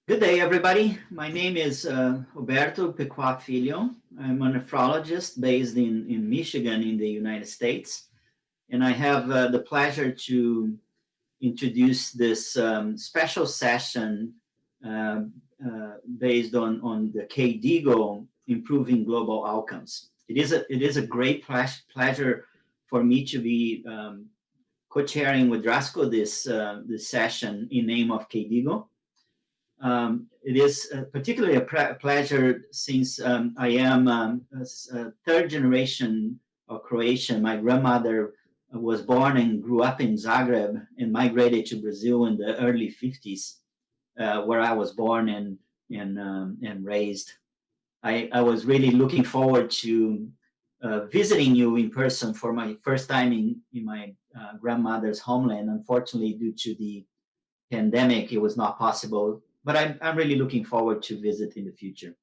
Good day, everybody. My name is Roberto Pecoits-Filho. I'm a nephrologist based in Michigan in the United States. And I have the pleasure to introduce this special session based on the KDIGO, Improving Global Outcomes. It is a great pleasure for me to be co-chairing with Drasko this session in name of KDIGO. It is particularly a pleasure since I am a third generation of Croatian. My grandmother was born and grew up in Zagreb and migrated to Brazil in the early 50s, where I was born and raised. I was really looking forward to visiting you in person for my first time in my grandmother's homeland. Unfortunately, due to the pandemic, it was not possible. But I'm really looking forward to visit in the future.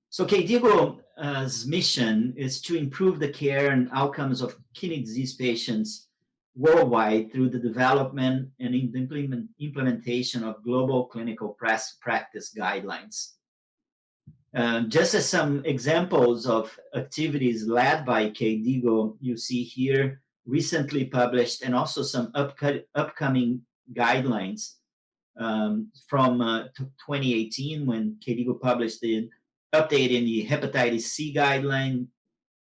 So KDIGO's mission is to improve the care and outcomes of kidney disease patients worldwide through the development and implementation of global clinical practice guidelines. Just as some examples of activities led by KDIGO, you see here recently published and also some upcoming guidelines from 2018, when KDIGO published the update in the hepatitis C guideline,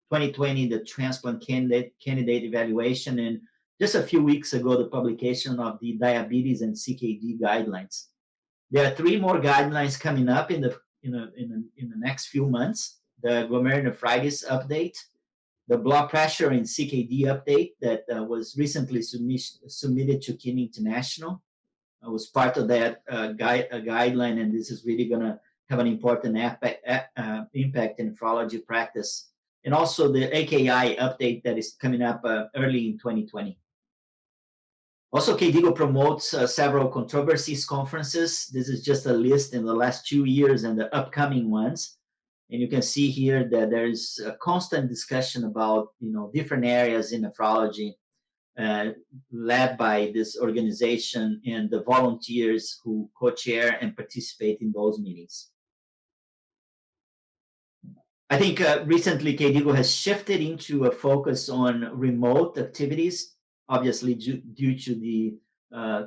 2020, the transplant candidate evaluation, and just a few weeks ago, the publication of the diabetes and CKD guidelines. There are 3 more guidelines coming up in the next few months: the glomerulonephritis update, the blood pressure and CKD update that was recently submitted to Kidney International. I was part of that guideline, and this is really going to have an important impact in nephrology practice. And also the AKI update that is coming up early in 2020. Also, KDIGO promotes several controversies conferences. This is just a list in the last 2 years and the upcoming ones. And you can see here that there is a constant discussion about different areas in nephrology, led by this organization and the volunteers who co-chair and participate in those meetings. I think recently KDIGO has shifted into a focus on remote activities, obviously due to the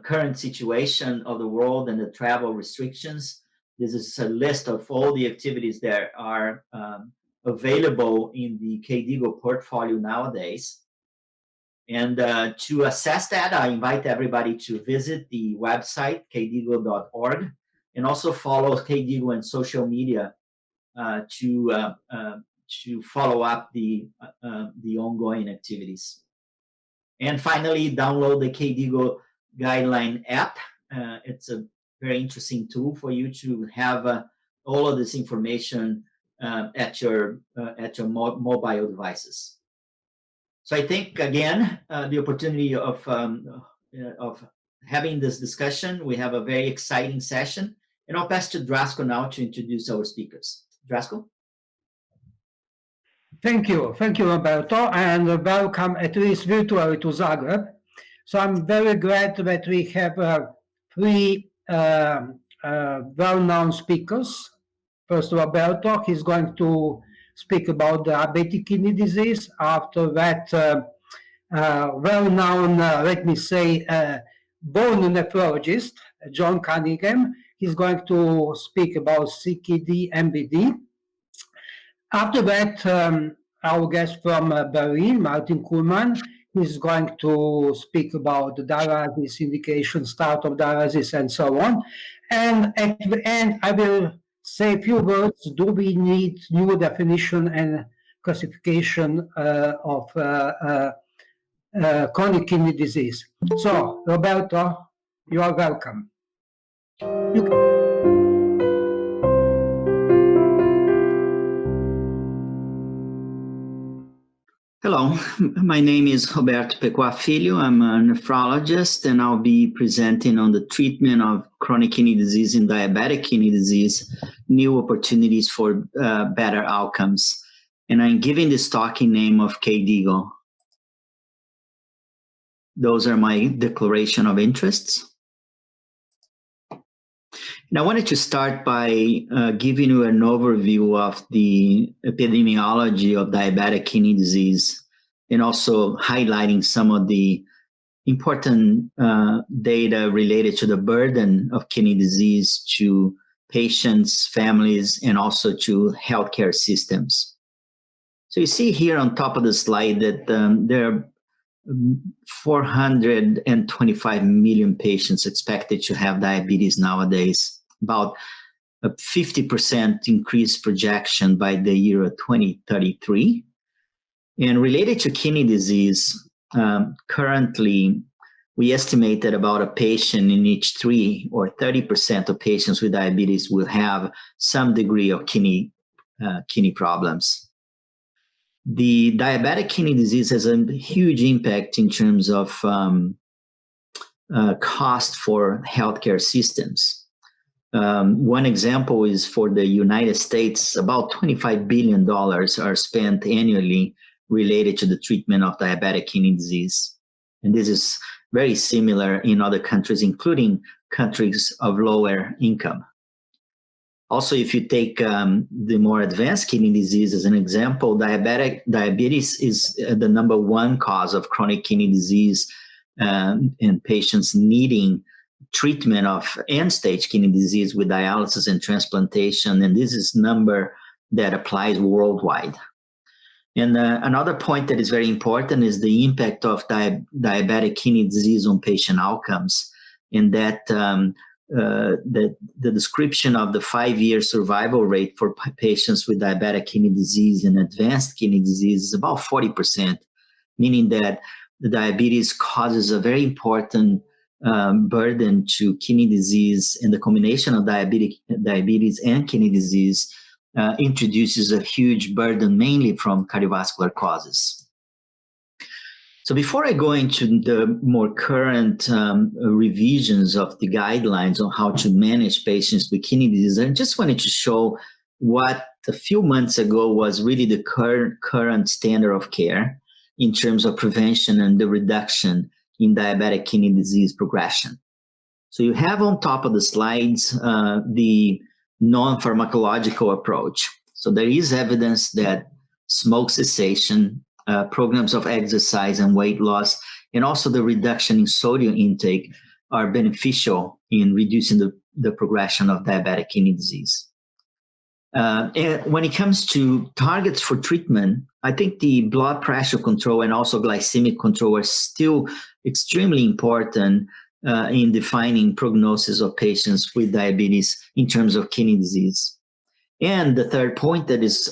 current situation of the world and the travel restrictions. This is a list of all the activities that are available in the KDIGO portfolio nowadays. And to assess that, I invite everybody to visit the website, kdigo.org, and also follow KDIGO on social media to follow up the ongoing activities. And finally, download the KDIGO guideline app. It's a very interesting tool for you to have all of this information at your mobile devices. So I think, again, the opportunity of having this discussion, we have a very exciting session. And I'll pass to Drasko now to introduce our speakers. Drasko? Thank you, Roberto, and welcome, at least virtually, to Zagreb. So I'm very glad that we have 3 well-known speakers. First, Roberto, he's going to speak about diabetic kidney disease. After that, well-known, let me say, bone nephrologist, John Cunningham. He's going to speak about CKD MBD. After that, our guest from Berlin, Martin Kuhlmann, is going to speak about the dialysis indication, start of dialysis, and so on. And at the end, I will say a few words. Do we need new definition and classification of chronic kidney disease? So, Roberto, you are welcome. Hello, my name is Roberto Pecoits-Filho. I'm a nephrologist, and I'll be presenting on the treatment of chronic kidney disease and diabetic kidney disease, new opportunities for better outcomes. And I'm giving this talk in name of KDIGO. Those are my declaration of interests. And I wanted to start by giving you an overview of the epidemiology of diabetic kidney disease, and also highlighting some of the important data related to the burden of kidney disease to patients, families, and also to healthcare systems. So you see here on top of the slide that there are 425 million patients expected to have diabetes nowadays, about a 50% increase projection by the year 2033. And related to kidney disease, currently, we estimate that about a patient in each 3 or 30% of patients with diabetes will have some degree of kidney problems. The diabetic kidney disease has a huge impact in terms of cost for healthcare systems. One example is for the United States, about $25 billion are spent annually related to the treatment of diabetic kidney disease. And this is very similar in other countries, including countries of lower income. Also, if you take the more advanced kidney disease as an example, diabetes is the number one cause of chronic kidney disease in patients needing treatment of end-stage kidney disease with dialysis and transplantation. And this is a number that applies worldwide. And another point that is very important is the impact of diabetic kidney disease on patient outcomes, and that the description of the 5-year survival rate for patients with diabetic kidney disease and advanced kidney disease is about 40%, meaning that the diabetes causes a very important burden to kidney disease, and the combination of diabetes and kidney disease introduces a huge burden, mainly from cardiovascular causes. So before I go into the more current revisions of the guidelines on how to manage patients with kidney disease, I just wanted to show what a few months ago was really the current standard of care in terms of prevention and the reduction in diabetic kidney disease progression. So you have on top of the slides the non-pharmacological approach. So there is evidence that smoke cessation, programs of exercise and weight loss, and also the reduction in sodium intake are beneficial in reducing the progression of diabetic kidney disease. And when it comes to targets for treatment, I think the blood pressure control and also glycemic control are still extremely important in defining prognosis of patients with diabetes in terms of kidney disease. And the third point that is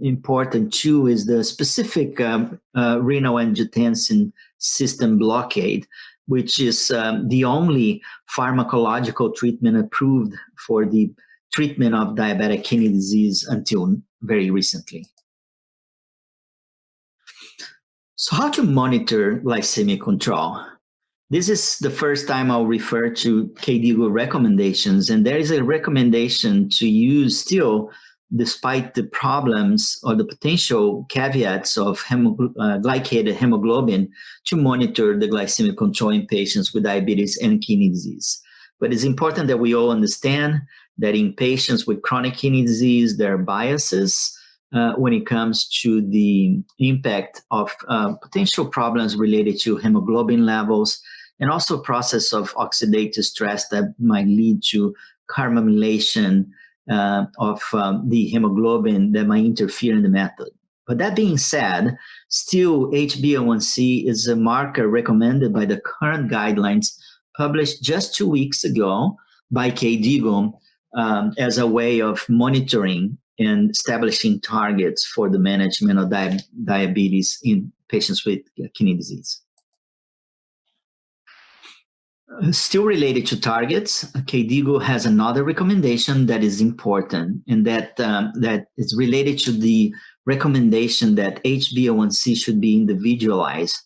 important too is the specific renal angiotensin system blockade, which is the only pharmacological treatment approved for the treatment of diabetic kidney disease until very recently. So how to monitor glycemic control? This is the first time I'll refer to KDIGO recommendations, and there is a recommendation to use still, despite the problems or the potential caveats of glycated hemoglobin, to monitor the glycemic control in patients with diabetes and kidney disease. But it's important that we all understand that in patients with chronic kidney disease, there are biases when it comes to the impact of potential problems related to hemoglobin levels, and also process of oxidative stress that might lead to carbamylation of the hemoglobin that might interfere in the method. But that being said, still HbA1c is a marker recommended by the current guidelines published just 2 weeks ago by KDIGO as a way of monitoring and establishing targets for the management of diabetes in patients with kidney disease. Still related to targets, KDIGO has another recommendation that is important, and that is related to the recommendation that HbA1c should be individualized,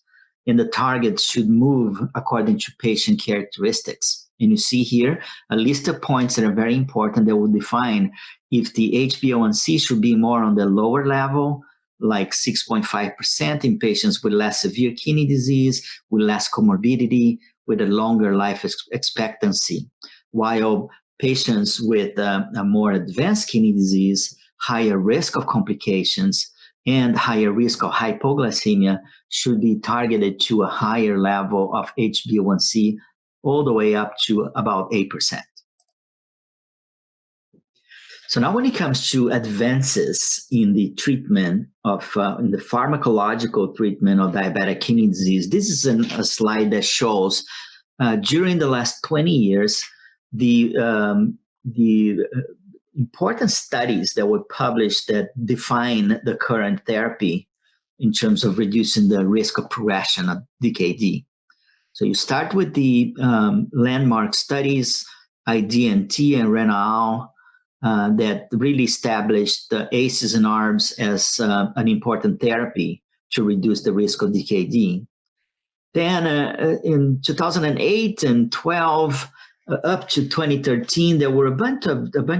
and the targets should move according to patient characteristics. And you see here a list of points that are very important that will define if the HbA1c should be more on the lower level, like 6.5% in patients with less severe kidney disease, with less comorbidity, with a longer life expectancy, while patients with a more advanced kidney disease, higher risk of complications, and higher risk of hypoglycemia should be targeted to a higher level of HbA1c, all the way up to about 8%. So now when it comes to advances in the treatment of, in the pharmacological treatment of diabetic kidney disease, this is a slide that shows during the last 20 years, the important studies that were published that define the current therapy in terms of reducing the risk of progression of DKD. So you start with the landmark studies, IDNT and Renal, that really established the ACEs and ARBs as an important therapy to reduce the risk of DKD. Then in 2008 and 12, up to 2013, there were a bunch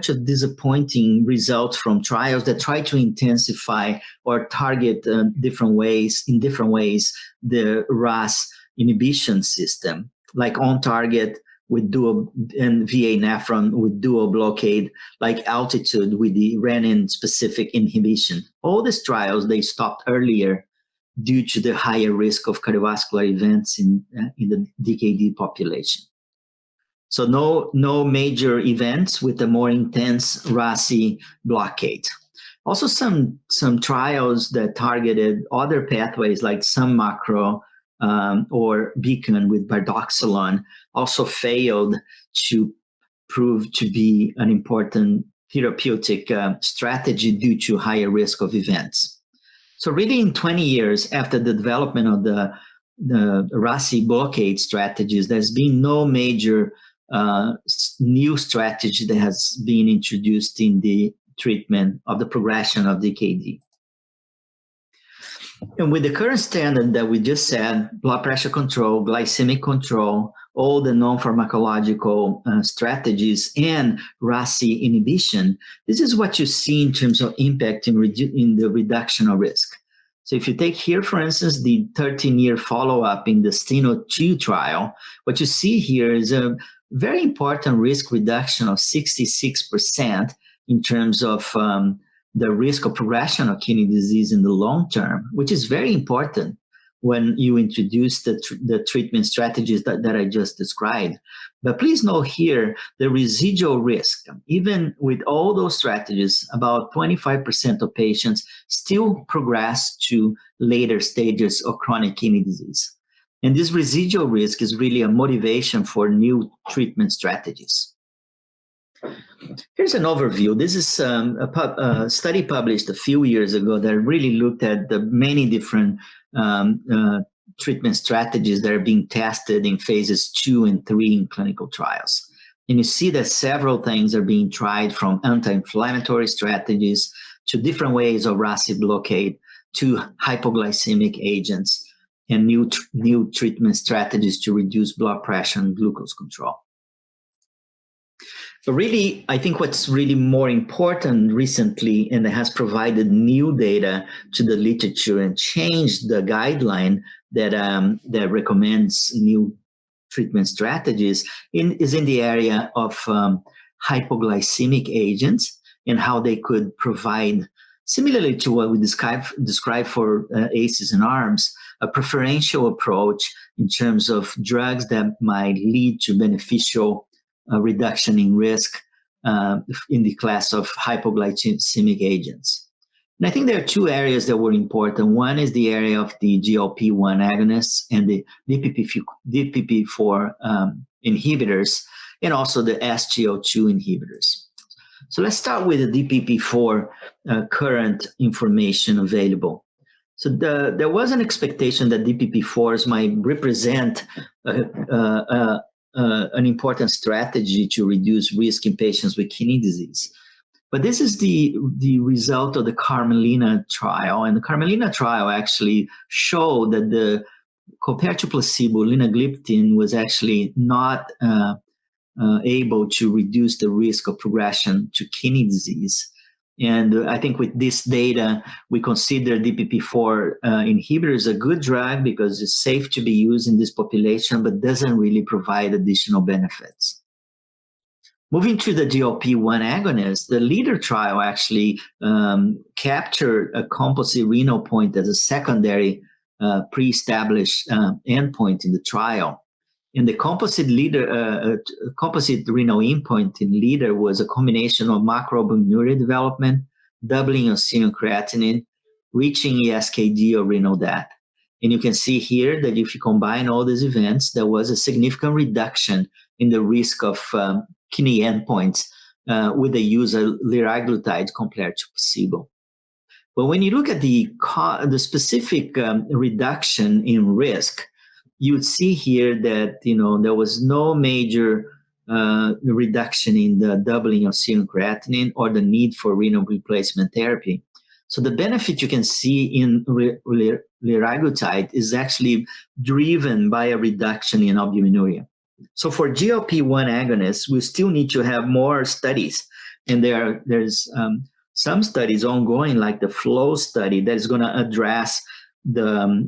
of disappointing results from trials that tried to intensify or target different ways the RAS inhibition system, like on-target with dual and VA nephron with dual blockade, like Altitude with the renin-specific inhibition. All these trials, they stopped earlier due to the higher risk of cardiovascular events in the DKD population. So no major events with a more intense RASi blockade. Also some trials that targeted other pathways like some macro or Beacon with bardoxolone also failed to prove to be an important therapeutic strategy due to higher risk of events. So really in 20 years after the development of the RASi blockade strategies, there's been no major new strategy that has been introduced in the treatment of the progression of DKD. And with the current standard that we just said, blood pressure control, glycemic control, all the non-pharmacological strategies, and RASi inhibition, this is what you see in terms of impact in the reduction of risk. So if you take here, for instance, the 13-year follow-up in the STENO2 trial, what you see here is a very important risk reduction of 66% in terms of the risk of progression of kidney disease in the long term, which is very important when you introduce the treatment strategies that I just described. But please note here the residual risk. Even with all those strategies, about 25% of patients still progress to later stages of chronic kidney disease. And this residual risk is really a motivation for new treatment strategies. Here's an overview. This is a study published a few years ago that really looked at the many different treatment strategies that are being tested in phases 2 and 3 in clinical trials. And you see that several things are being tried, from anti-inflammatory strategies to different ways of RASi blockade to hypoglycemic agents and new treatment strategies to reduce blood pressure and glucose control. But really, I think what's really more important recently, and it has provided new data to the literature and changed the guideline that recommends new treatment strategies, is in the area of hypoglycemic agents and how they could provide, similarly to what we described for ACEs and ARBs, a preferential approach in terms of drugs that might lead to beneficial reduction in risk in the class of hypoglycemic agents. And I think there are two areas that were important. One is the area of the GLP-1 agonists and the DPP-4 inhibitors, and also the SGLT2 inhibitors. So let's start with the DPP-4 current information available. So there was an expectation that DPP-4s might represent an important strategy to reduce risk in patients with kidney disease. But this is the result of the Carmelina trial. And the Carmelina trial actually showed that compared to placebo, linagliptin was actually not able to reduce the risk of progression to kidney disease. And I think with this data, we consider DPP-4 inhibitors a good drug because it's safe to be used in this population, but doesn't really provide additional benefits. Moving to the GLP-1 agonist, the LEADER trial actually captured a composite renal point as a secondary pre-established endpoint in the trial. And the composite renal endpoint in LEADER was a combination of macroalbuminuria development, doubling of serum creatinine, reaching ESKD or renal death. And you can see here that if you combine all these events, there was a significant reduction in the risk of kidney endpoints with the use of liraglutide compared to placebo. But when you look at the specific reduction in risk, you would see here that there was no major reduction in the doubling of serum creatinine or the need for renal replacement therapy. So the benefit you can see in liraglutide is actually driven by a reduction in albuminuria. So for GLP-1 agonists, we still need to have more studies, and there's some studies ongoing, like the FLOW study, that is going to address the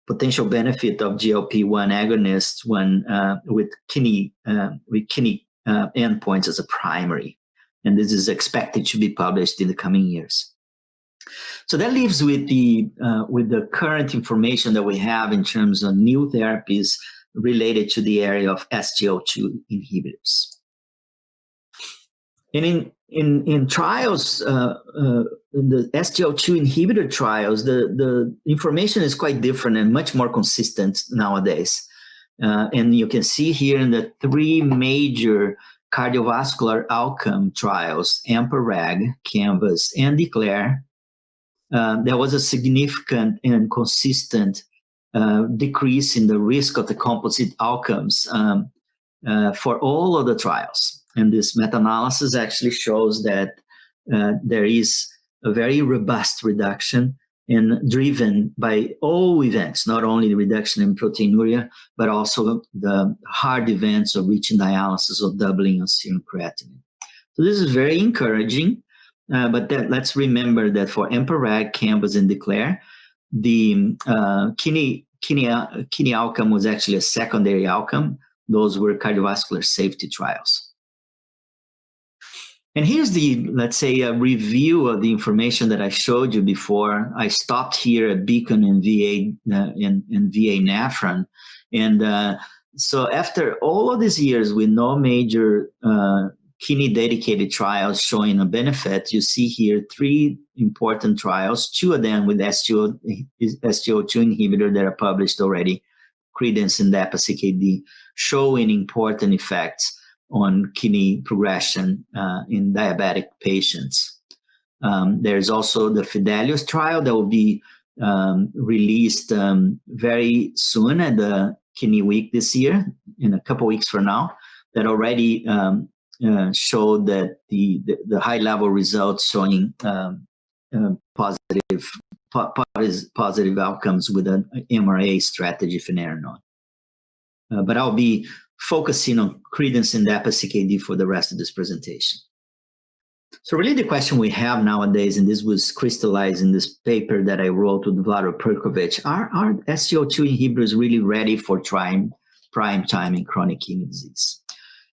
potential benefit of GLP-1 agonists when with kidney endpoints as a primary, and this is expected to be published in the coming years. So that leaves with the current information that we have in terms of new therapies related to the area of SGLT2 inhibitors. And in trials, in the SGLT2 inhibitor trials, the information is quite different and much more consistent nowadays. And you can see here in the three major cardiovascular outcome trials, AMPA-REG, CANVAS, and DECLARE, there was a significant and consistent decrease in the risk of the composite outcomes for all of the trials. And this meta-analysis actually shows that there is a very robust reduction and driven by all events, not only the reduction in proteinuria, but also the hard events of reaching dialysis or doubling of serum creatinine. So this is very encouraging, but let's remember that for AMPA-REG, CANVAS, and DECLARE, the kidney outcome was actually a secondary outcome. Those were cardiovascular safety trials. And here's let's say, a review of the information that I showed you before. I stopped here at Beacon and VA Nephron. And so after all of these years with no major kidney-dedicated trials showing a benefit, you see here three important trials, two of them with SGLT2 inhibitor that are published already, Credence and DAPA-CKD, showing important effects on kidney progression in diabetic patients. There's also the Fidelis trial that will be released very soon at the Kidney Week this year, in a couple weeks from now, that already showed that the high-level results showing positive outcomes with an MRA strategy for Finerenone. But I'll be focusing on Credence and DAPA-CKD for the rest of this presentation. So really the question we have nowadays, and this was crystallized in this paper that I wrote with Roberto Pecoits, are SGLT2 inhibitors really ready for prime time in chronic kidney disease?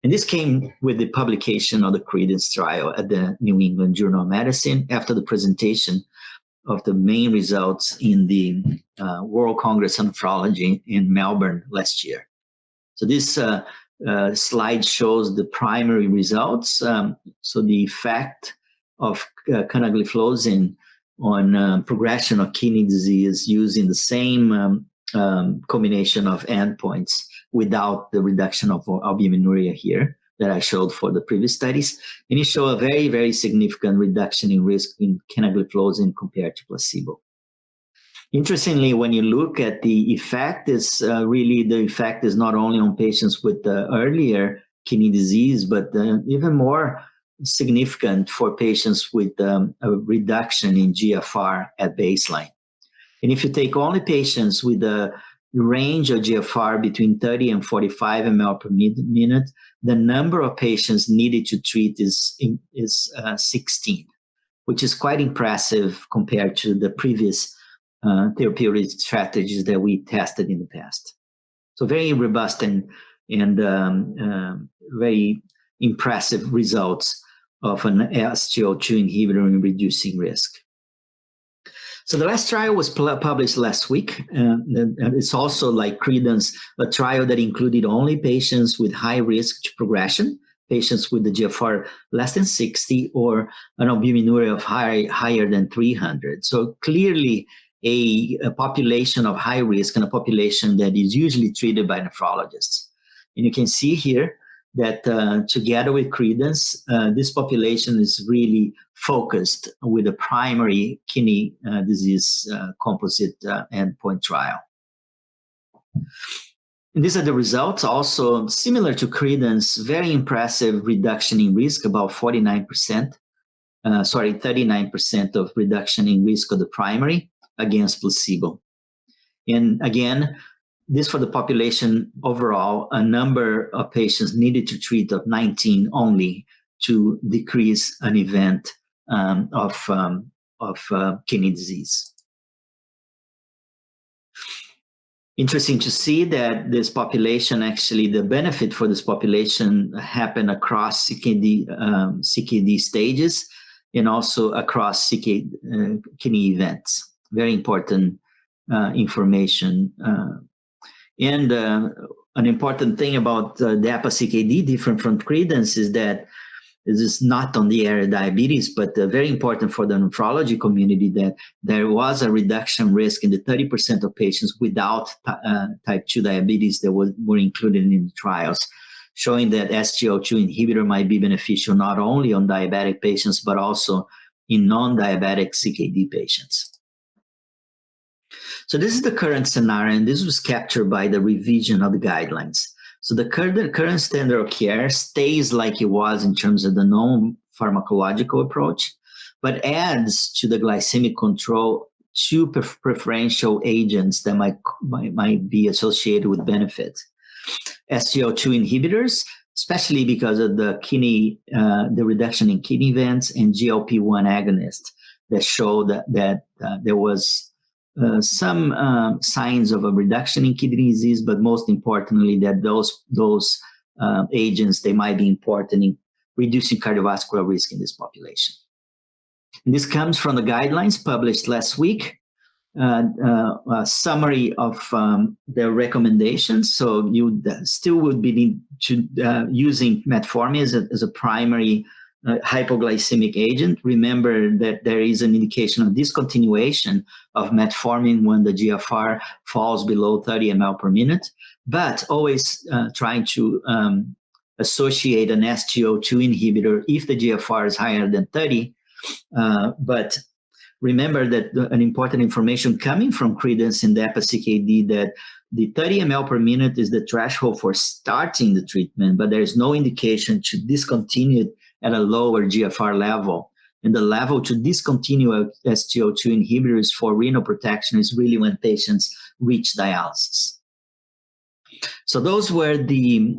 And this came with the publication of the Credence trial at the New England Journal of Medicine after the presentation of the main results in the World Congress of Nephrology in Melbourne last year. So this slide shows the primary results. So the effect of canagliflozin on progression of kidney disease using the same combination of endpoints without the reduction of albuminuria here that I showed for the previous studies. And it showed a very, very significant reduction in risk in canagliflozin compared to placebo. Interestingly, when you look at the effect, the effect is not only on patients with the earlier kidney disease, but even more significant for patients with a reduction in GFR at baseline. And if you take only patients with a range of GFR between 30 and 45 ml per minute, the number of patients needed to treat is 16, which is quite impressive compared to the previous therapeutic strategies that we tested in the past. So very robust and and very impressive results of an SGLT2 inhibitor in reducing risk. So the last trial was published last week. And it's also, like Credence, a trial that included only patients with high risk to progression, patients with the GFR less than 60 or an albuminuria of higher than 300. So clearly a population of high risk and a population that is usually treated by nephrologists. And you can see here that together with Credence, this population is really focused with a primary kidney disease composite endpoint trial. And these are the results, also similar to Credence, very impressive reduction in risk, about 39%, 39% of reduction in risk of the primary against placebo. And again, this for the population overall, a number of patients needed to treat of 19 only to decrease an event of kidney disease. Interesting to see that this population, actually, the benefit for this population happened across CKD stages and also across kidney events. Very important information. And an important thing about DAPA-CKD, different from Credence, is that this is not on the area of diabetes, but very important for the nephrology community, that there was a reduction risk in the 30% of patients without type 2 diabetes that were included in the trials, showing that SGLT2 inhibitor might be beneficial not only on diabetic patients, but also in non-diabetic CKD patients. So this is the current scenario, and this was captured by the revision of the guidelines. So the current standard of care stays like it was in terms of the non-pharmacological approach, but adds to the glycemic control two preferential agents that might be associated with benefit. SGLT2 inhibitors, especially because of the reduction in kidney events, and GLP-1 agonists that show that there was some signs of a reduction in kidney disease, but most importantly, that those agents, they might be important in reducing cardiovascular risk in this population. And this comes from the guidelines published last week, a summary of their recommendations. So you still would be using metformin as a primary hypoglycemic agent. Remember that there is an indication of discontinuation of metformin when the GFR falls below 30 ml per minute, but always trying to associate an SGLT2 inhibitor if the GFR is higher than 30. But remember that an important information coming from Credence in DAPA-CKD, that the 30 ml per minute is the threshold for starting the treatment, but there is no indication to discontinue it at a lower GFR level. And the level to discontinue SGLT2 inhibitors for renal protection is really when patients reach dialysis. So those were the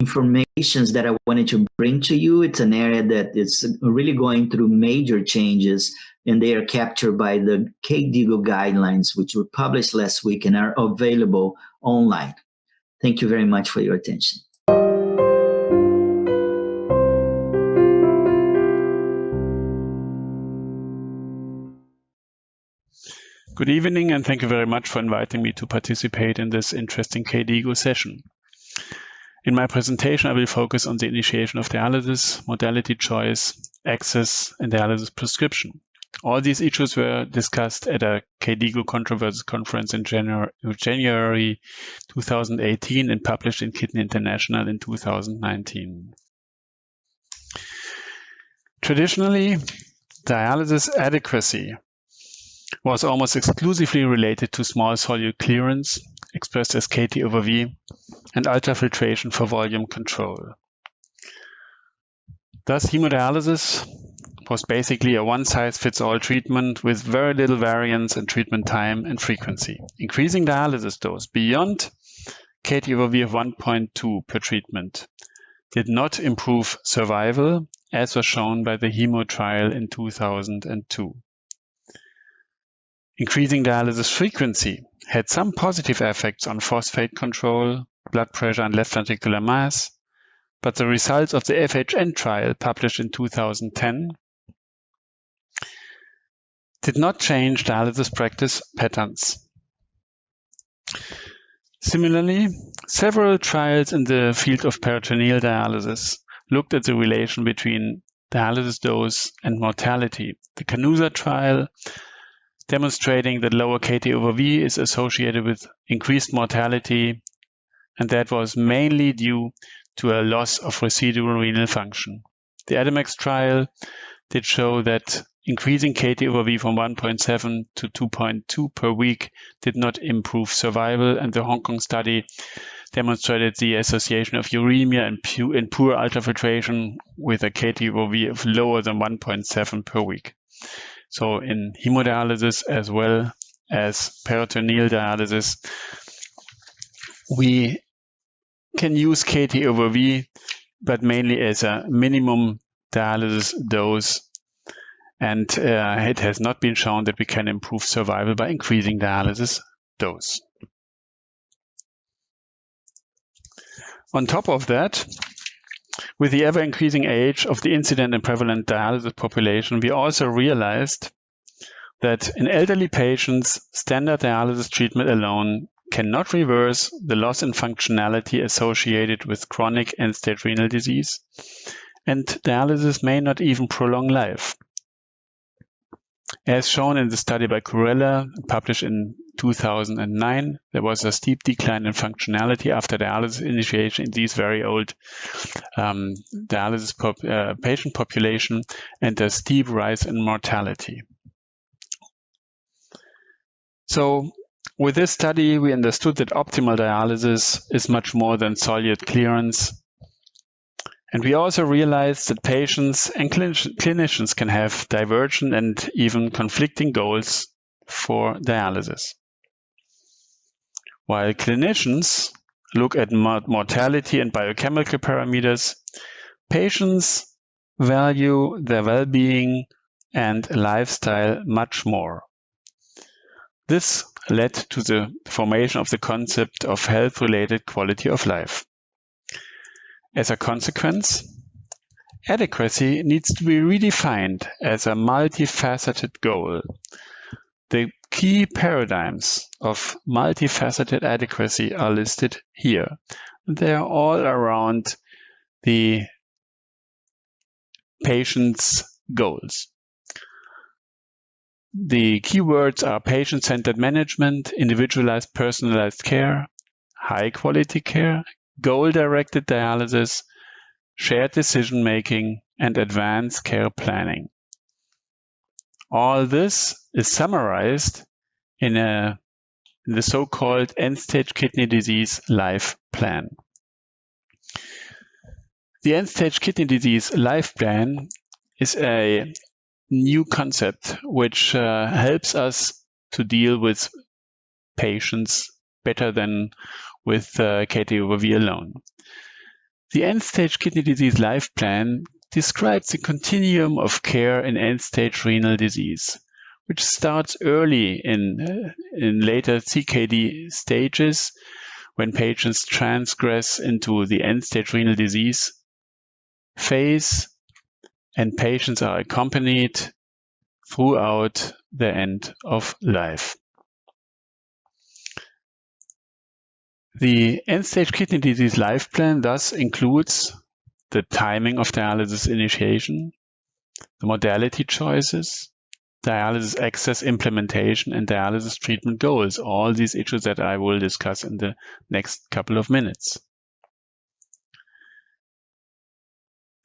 informations that I wanted to bring to you. It's an area that is really going through major changes, and they are captured by the KDIGO guidelines, which were published last week and are available online. Thank you very much for your attention. Good evening, and thank you very much for inviting me to participate in this interesting KDIGO session. In my presentation, I will focus on the initiation of dialysis, modality choice, access, and dialysis prescription. All these issues were discussed at a KDIGO controversies conference in January 2018 and published in Kidney International in 2019. Traditionally, dialysis adequacy was almost exclusively related to small solute clearance, expressed as KT/V, and ultrafiltration for volume control. Thus, hemodialysis was basically a one-size-fits-all treatment with very little variance in treatment time and frequency. Increasing dialysis dose beyond KT/V of 1.2 per treatment did not improve survival, as was shown by the HEMO trial in 2002. Increasing dialysis frequency had some positive effects on phosphate control, blood pressure, and left ventricular mass. But the results of the FHN trial, published in 2010, did not change dialysis practice patterns. Similarly, several trials in the field of peritoneal dialysis looked at the relation between dialysis dose and mortality. The Canusa trial, demonstrating that lower KT/V is associated with increased mortality, and that was mainly due to a loss of residual renal function. The Adequacy trial did show that increasing KT/V from 1.7 to 2.2 per week did not improve survival, and the Hong Kong study demonstrated the association of uremia and poor ultrafiltration with a KT/V of lower than 1.7 per week. So in hemodialysis as well as peritoneal dialysis, we can use KT/V, but mainly as a minimum dialysis dose. And it has not been shown that we can improve survival by increasing dialysis dose. On top of that, with the ever-increasing age of the incident and prevalent dialysis population, we also realized that in elderly patients, standard dialysis treatment alone cannot reverse the loss in functionality associated with chronic end-stage renal disease, and dialysis may not even prolong life. As shown in the study by Kurella, published in 2009, there was a steep decline in functionality after dialysis initiation in these very old dialysis patient population, and a steep rise in mortality. So with this study, we understood that optimal dialysis is much more than solute clearance. And we also realized that patients and clinicians can have divergent and even conflicting goals for dialysis. While clinicians look at mortality and biochemical parameters, patients value their well-being and lifestyle much more. This led to the formation of the concept of health-related quality of life. As a consequence, adequacy needs to be redefined as a multifaceted goal. The key paradigms of multifaceted adequacy are listed here. They are all around the patient's goals. The keywords are patient-centered management, individualized personalized care, high-quality care, goal-directed dialysis, shared decision-making, and advanced care planning. All this is summarized in the so-called end-stage kidney disease life plan. The end-stage kidney disease life plan is a new concept which helps us to deal with patients better than with KT/V alone. The end-stage kidney disease life plan describes the continuum of care in end-stage renal disease, which starts early in later CKD stages when patients transgress into the end-stage renal disease phase, and patients are accompanied throughout the end of life. The end-stage kidney disease life plan thus includes the timing of dialysis initiation, the modality choices, dialysis access implementation, and dialysis treatment goals, all these issues that I will discuss in the next couple of minutes.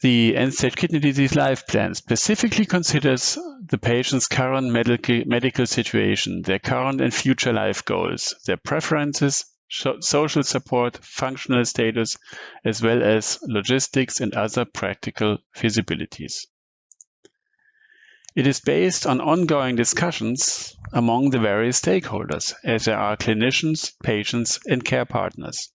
The end-stage kidney disease life plan specifically considers the patient's current medical situation, their current and future life goals, their preferences, social support, functional status, as well as logistics and other practical feasibilities. It is based on ongoing discussions among the various stakeholders, as there are clinicians, patients, and care partners.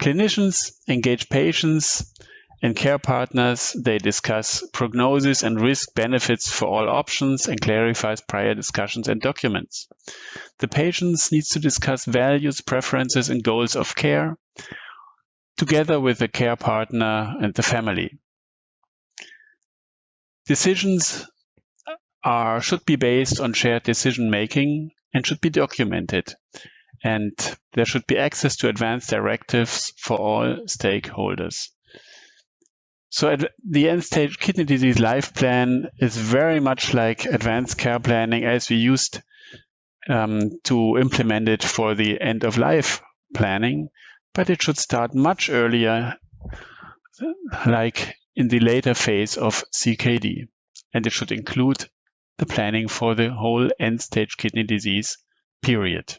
Clinicians engage patients and care partners. They discuss prognosis and risk benefits for all options and clarifies prior discussions and documents. The patients need to discuss values, preferences, and goals of care, together with the care partner and the family. Decisions should be based on shared decision making and should be documented. And there should be access to advanced directives for all stakeholders. So the end-stage kidney disease life plan is very much like advanced care planning as we used to implement it for the end-of-life planning, but it should start much earlier, like in the later phase of CKD. And it should include the planning for the whole end-stage kidney disease period.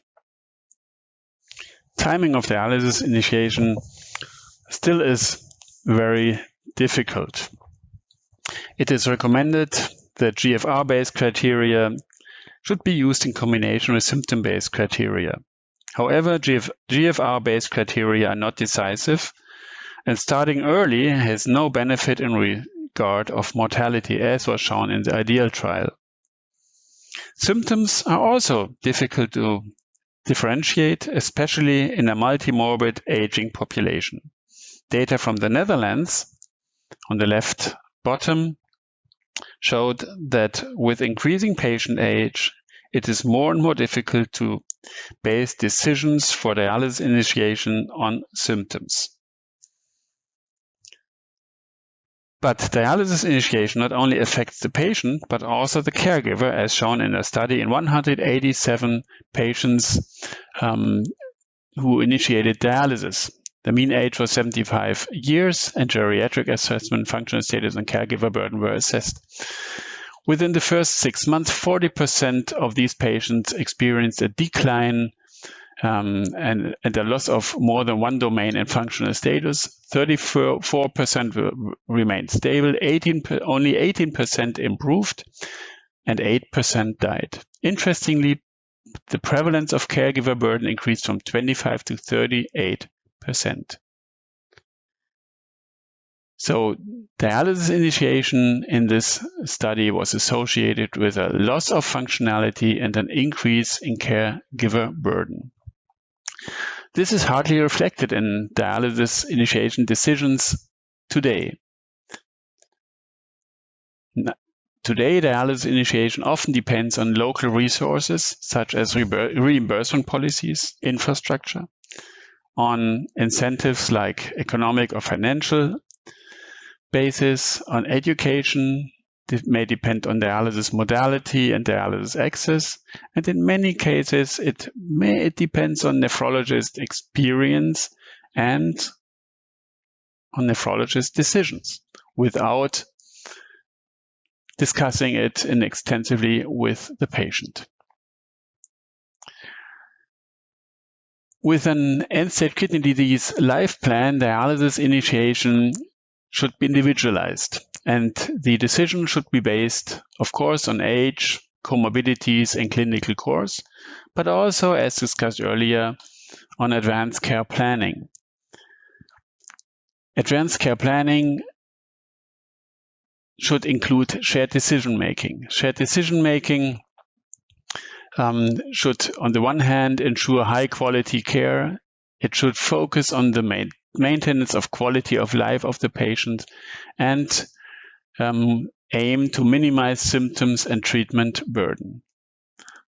Timing of dialysis initiation still is very difficult. It is recommended that GFR-based criteria should be used in combination with symptom-based criteria. However, GFR-based criteria are not decisive, and starting early has no benefit in regard of mortality, as was shown in the IDEAL trial. Symptoms are also difficult to differentiate, especially in a multimorbid aging population. Data from the Netherlands, on the left bottom, showed that with increasing patient age, it is more and more difficult to base decisions for dialysis initiation on symptoms. But dialysis initiation not only affects the patient, but also the caregiver, as shown in a study in 187 patients who initiated dialysis. The mean age was 75 years, and geriatric assessment, functional status, and caregiver burden were assessed. Within the first 6 months, 40% of these patients experienced a decline and a loss of more than one domain in functional status. 34% remained stable, only 18% improved, and 8% died. Interestingly, the prevalence of caregiver burden increased from 25 to 38%. So dialysis initiation in this study was associated with a loss of functionality and an increase in caregiver burden. This is hardly reflected in dialysis initiation decisions today. Today, dialysis initiation often depends on local resources, such as reimbursement policies, infrastructure, on incentives like economic or financial basis, on education. It may depend on dialysis modality and dialysis access, and in many cases it depends on nephrologist experience and on nephrologist decisions without discussing it extensively with the patient. With an end-stage kidney disease life plan, dialysis initiation should be individualized, and the decision should be based, of course, on age, comorbidities, and clinical course, but also, as discussed earlier, on advanced care planning. Advanced care planning should include shared decision-making. Shared decision-making should, on the one hand, ensure high-quality care. It should focus on the maintenance of quality of life of the patient and aim to minimize symptoms and treatment burden.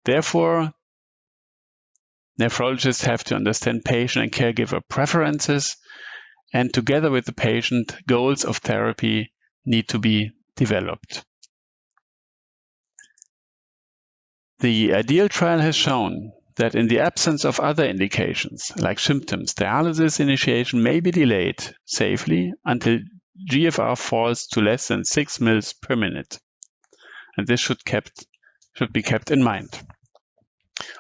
Therefore, nephrologists have to understand patient and caregiver preferences, and together with the patient, goals of therapy need to be developed. The IDEAL trial has shown that in the absence of other indications, like symptoms, dialysis initiation may be delayed safely until GFR falls to less than 6 mL per minute. And this should be kept in mind.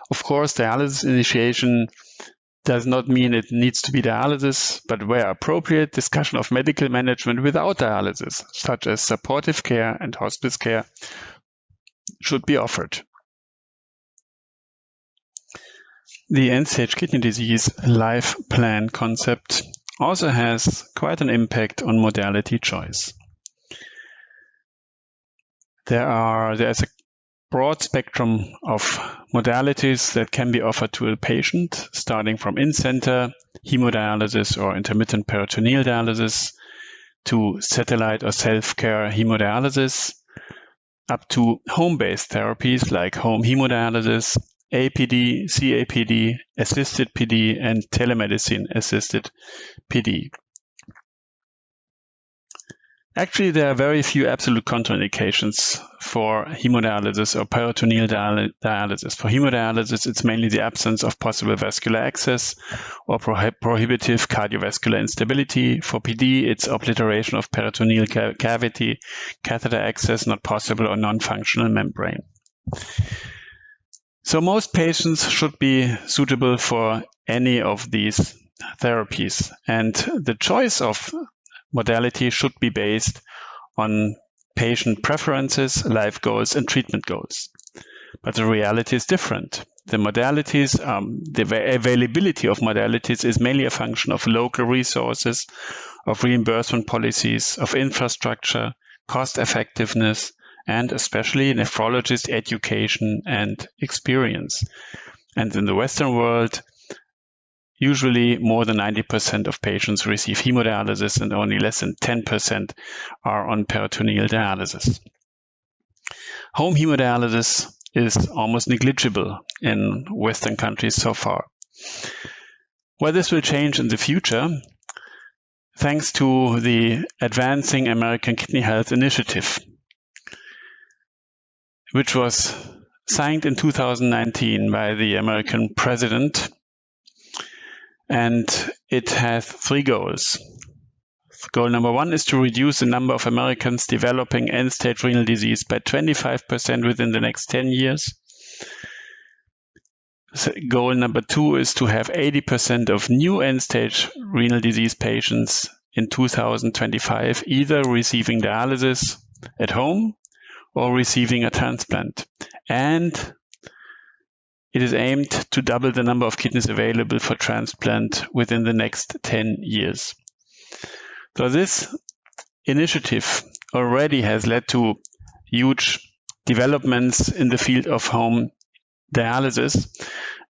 Of course, dialysis initiation does not mean it needs to be dialysis, but where appropriate, discussion of medical management without dialysis, such as supportive care and hospice care, should be offered. The end-stage kidney disease life plan concept also has quite an impact on modality choice. There's a broad spectrum of modalities that can be offered to a patient, starting from in-center hemodialysis or intermittent peritoneal dialysis to satellite or self-care hemodialysis, up to home-based therapies like home hemodialysis, APD, CAPD, assisted PD, and telemedicine-assisted PD. Actually, there are very few absolute contraindications for hemodialysis or peritoneal dialysis. For hemodialysis, it's mainly the absence of possible vascular access or prohibitive cardiovascular instability. For PD, it's obliteration of peritoneal cavity, catheter access not possible, or non-functional membrane. So most patients should be suitable for any of these therapies, and the choice of modality should be based on patient preferences, life goals, and treatment goals. But the reality is different. The modalities, the availability of modalities is mainly a function of local resources, of reimbursement policies, of infrastructure, cost effectiveness, and especially nephrologist education and experience. And in the Western world, usually more than 90% of patients receive hemodialysis and only less than 10% are on peritoneal dialysis. Home hemodialysis is almost negligible in Western countries so far. Well, this will change in the future thanks to the Advancing American Kidney Health Initiative, which was signed in 2019 by the American president. And it has 3 goals. Goal number 1 is to reduce the number of Americans developing end-stage renal disease by 25% within the next 10 years. Goal number 2 is to have 80% of new end-stage renal disease patients in 2025 either receiving dialysis at home or receiving a transplant. And it is aimed to double the number of kidneys available for transplant within the next 10 years. So this initiative already has led to huge developments in the field of home dialysis.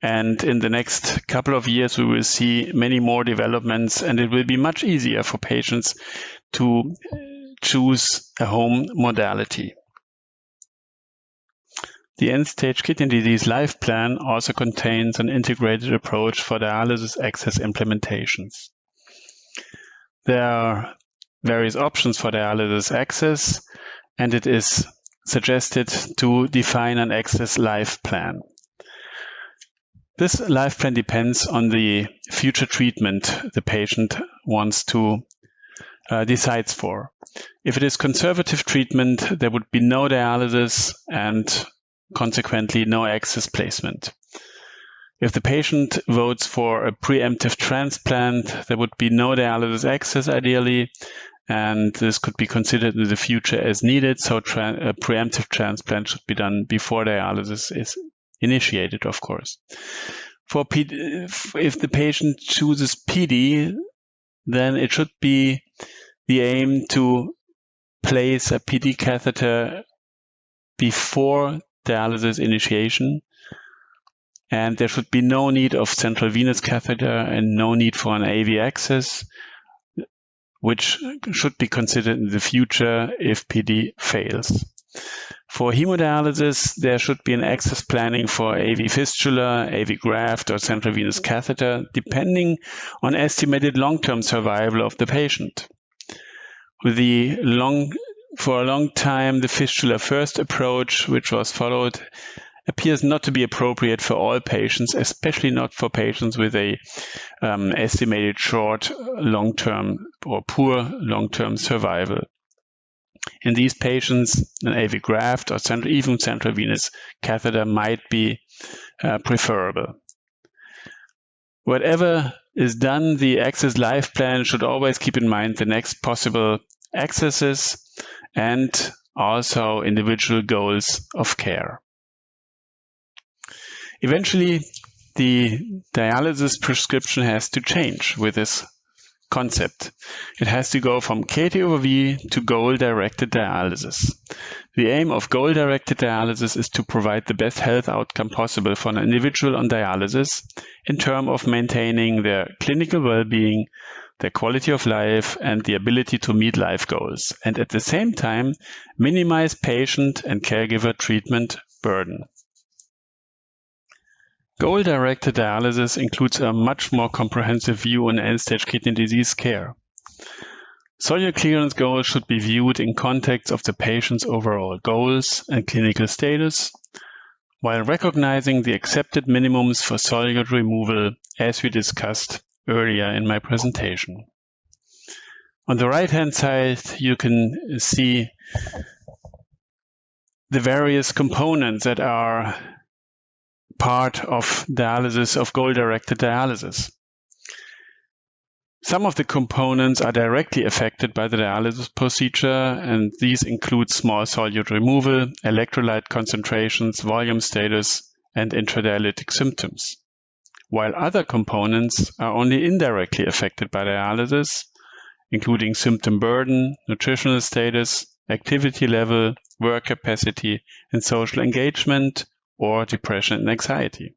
And in the next couple of years, we will see many more developments, and it will be much easier for patients to choose a home modality. The End-Stage Kidney Disease Life Plan also contains an integrated approach for dialysis access implementations. There are various options for dialysis access, and it is suggested to define an access life plan. This life plan depends on the future treatment the patient wants to decides for. If it is conservative treatment, there would be no dialysis and consequently no access placement. If the patient votes for a preemptive transplant, there would be no dialysis access ideally, and this could be considered in the future as needed, so a preemptive transplant should be done before dialysis is initiated, of course. For if the patient chooses PD, then it should be the aim to place a PD catheter before dialysis initiation, and there should be no need of central venous catheter and no need for an AV access, which should be considered in the future if PD fails. For hemodialysis, there should be an access planning for AV fistula, AV graft, or central venous catheter, depending on estimated long-term survival of the patient. For a long time, the fistula first approach, which was followed, appears not to be appropriate for all patients, especially not for patients with a estimated short long-term or poor long-term survival. In these patients, an AV graft or even central venous catheter might be preferable. Whatever is done, the access life plan should always keep in mind the next possible accesses and also individual goals of care. Eventually, the dialysis prescription has to change with this concept. It has to go from KT over V to goal-directed dialysis. The aim of goal-directed dialysis is to provide the best health outcome possible for an individual on dialysis in terms of maintaining their clinical well-being, their quality of life, and the ability to meet life goals, and at the same time minimize patient and caregiver treatment burden. Goal-directed dialysis includes a much more comprehensive view on end-stage kidney disease care. Solute clearance goals should be viewed in context of the patient's overall goals and clinical status, while recognizing the accepted minimums for solute removal, as we discussed earlier in my presentation. On the right-hand side, you can see the various components that are part of dialysis, of goal-directed dialysis. Some of the components are directly affected by the dialysis procedure, and these include small solute removal, electrolyte concentrations, volume status, and intradialytic symptoms, while other components are only indirectly affected by dialysis, including symptom burden, nutritional status, activity level, work capacity, and social engagement, or depression and anxiety.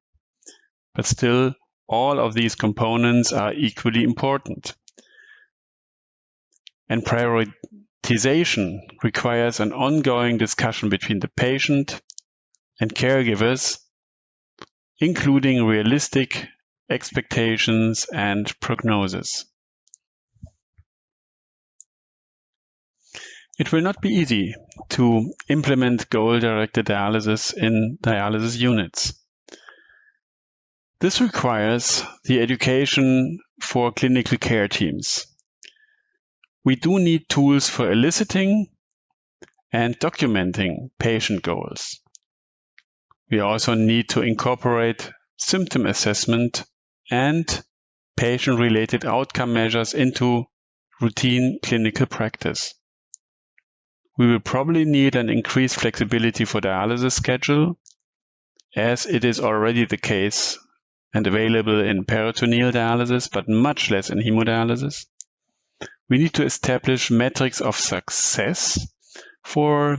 But still, all of these components are equally important. And prioritization requires an ongoing discussion between the patient and caregivers, including realistic expectations and prognosis. It will not be easy to implement goal-directed dialysis in dialysis units. This requires the education for clinical care teams. We do need tools for eliciting and documenting patient goals. We also need to incorporate symptom assessment and patient-related outcome measures into routine clinical practice. We will probably need an increased flexibility for dialysis schedule, as it is already the case and available in peritoneal dialysis, but much less in hemodialysis. We need to establish metrics of success for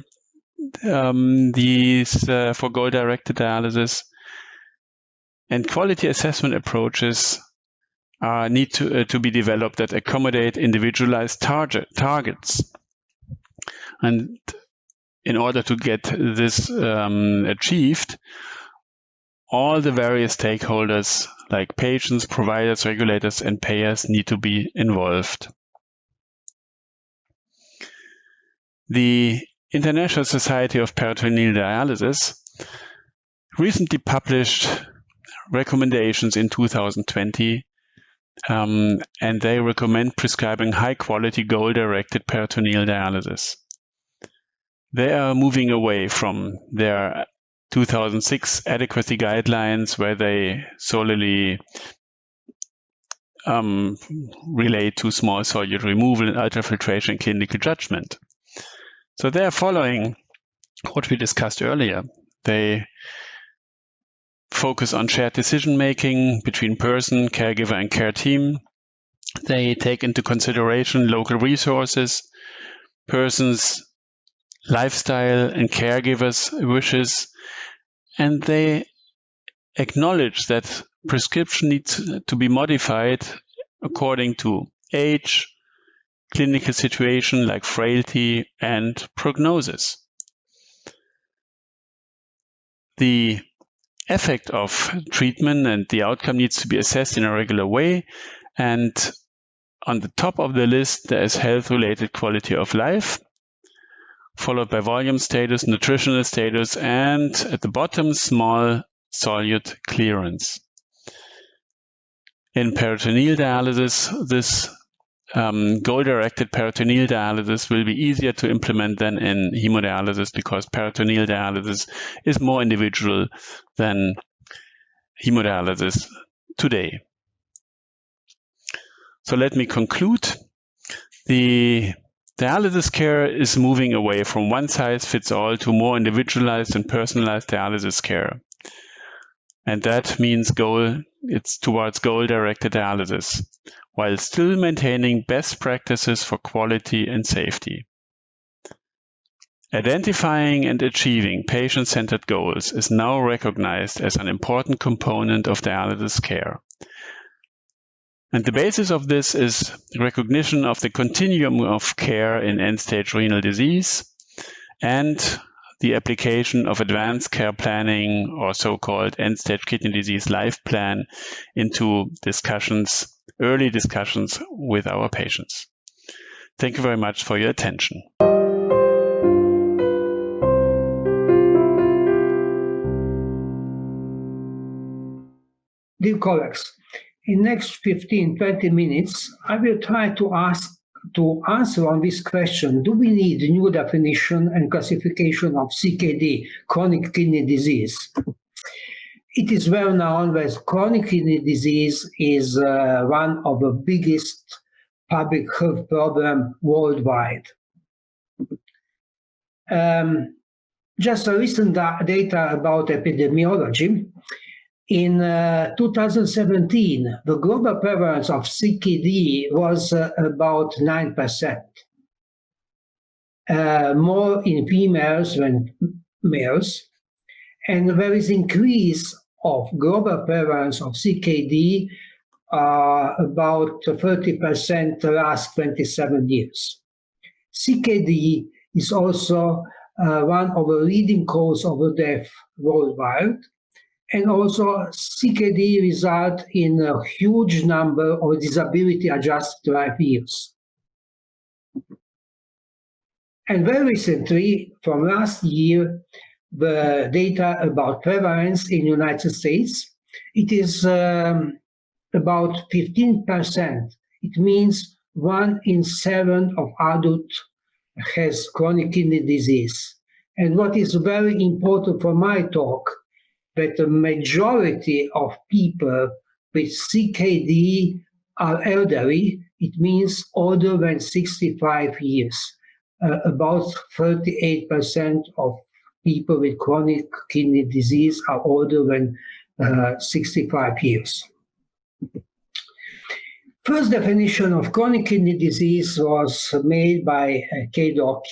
for goal-directed dialysis, and quality assessment approaches need to be developed that accommodate individualized targets. And in order to get this achieved, all the various stakeholders like patients, providers, regulators, and payers need to be involved. The International Society of Peritoneal Dialysis recently published recommendations in 2020, and they recommend prescribing high-quality goal-directed peritoneal dialysis. They are moving away from their 2006 adequacy guidelines, where they solely relate to small solute removal and ultrafiltration clinical judgment. So they are following what we discussed earlier. They focus on shared decision-making between person, caregiver, and care team. They take into consideration local resources, persons' lifestyle and caregivers' wishes, and they acknowledge that prescription needs to be modified according to age, clinical situation like frailty, and prognosis. The effect of treatment and the outcome needs to be assessed in a regular way, and on the top of the list there is health-related quality of life, followed by volume status, nutritional status, and at the bottom, small solute clearance. In peritoneal dialysis, this goal-directed peritoneal dialysis will be easier to implement than in hemodialysis, because peritoneal dialysis is more individual than hemodialysis today. So let me conclude. The dialysis care is moving away from one-size-fits-all to more individualized and personalized dialysis care. And that means it's towards goal-directed dialysis, while still maintaining best practices for quality and safety. Identifying and achieving patient-centered goals is now recognized as an important component of dialysis care. And the basis of this is recognition of the continuum of care in end-stage renal disease and the application of advanced care planning, or so-called end-stage kidney disease life plan, into early discussions with our patients. Thank you very much for your attention. Dear colleagues, in the next 15-20 minutes, I will try to answer on this question: do we need a new definition and classification of CKD, chronic kidney disease? It is well known that chronic kidney disease is one of the biggest public health problems worldwide. Just a recent data about epidemiology. In 2017, the global prevalence of CKD was about 9%, more in females than males. And there is increase of global prevalence of CKD about 30% the last 27 years. CKD is also one of the leading causes of death worldwide. And also CKD results in a huge number of disability-adjusted life years. And very recently, from last year, the data about prevalence in the United States, it is about 15%. It means 1 in 7 of adults has chronic kidney disease. And what is very important for my talk, that the majority of people with CKD are elderly. It means older than 65 years. About 38% of people with chronic kidney disease are older than 65 years. First definition of chronic kidney disease was made by KDIGO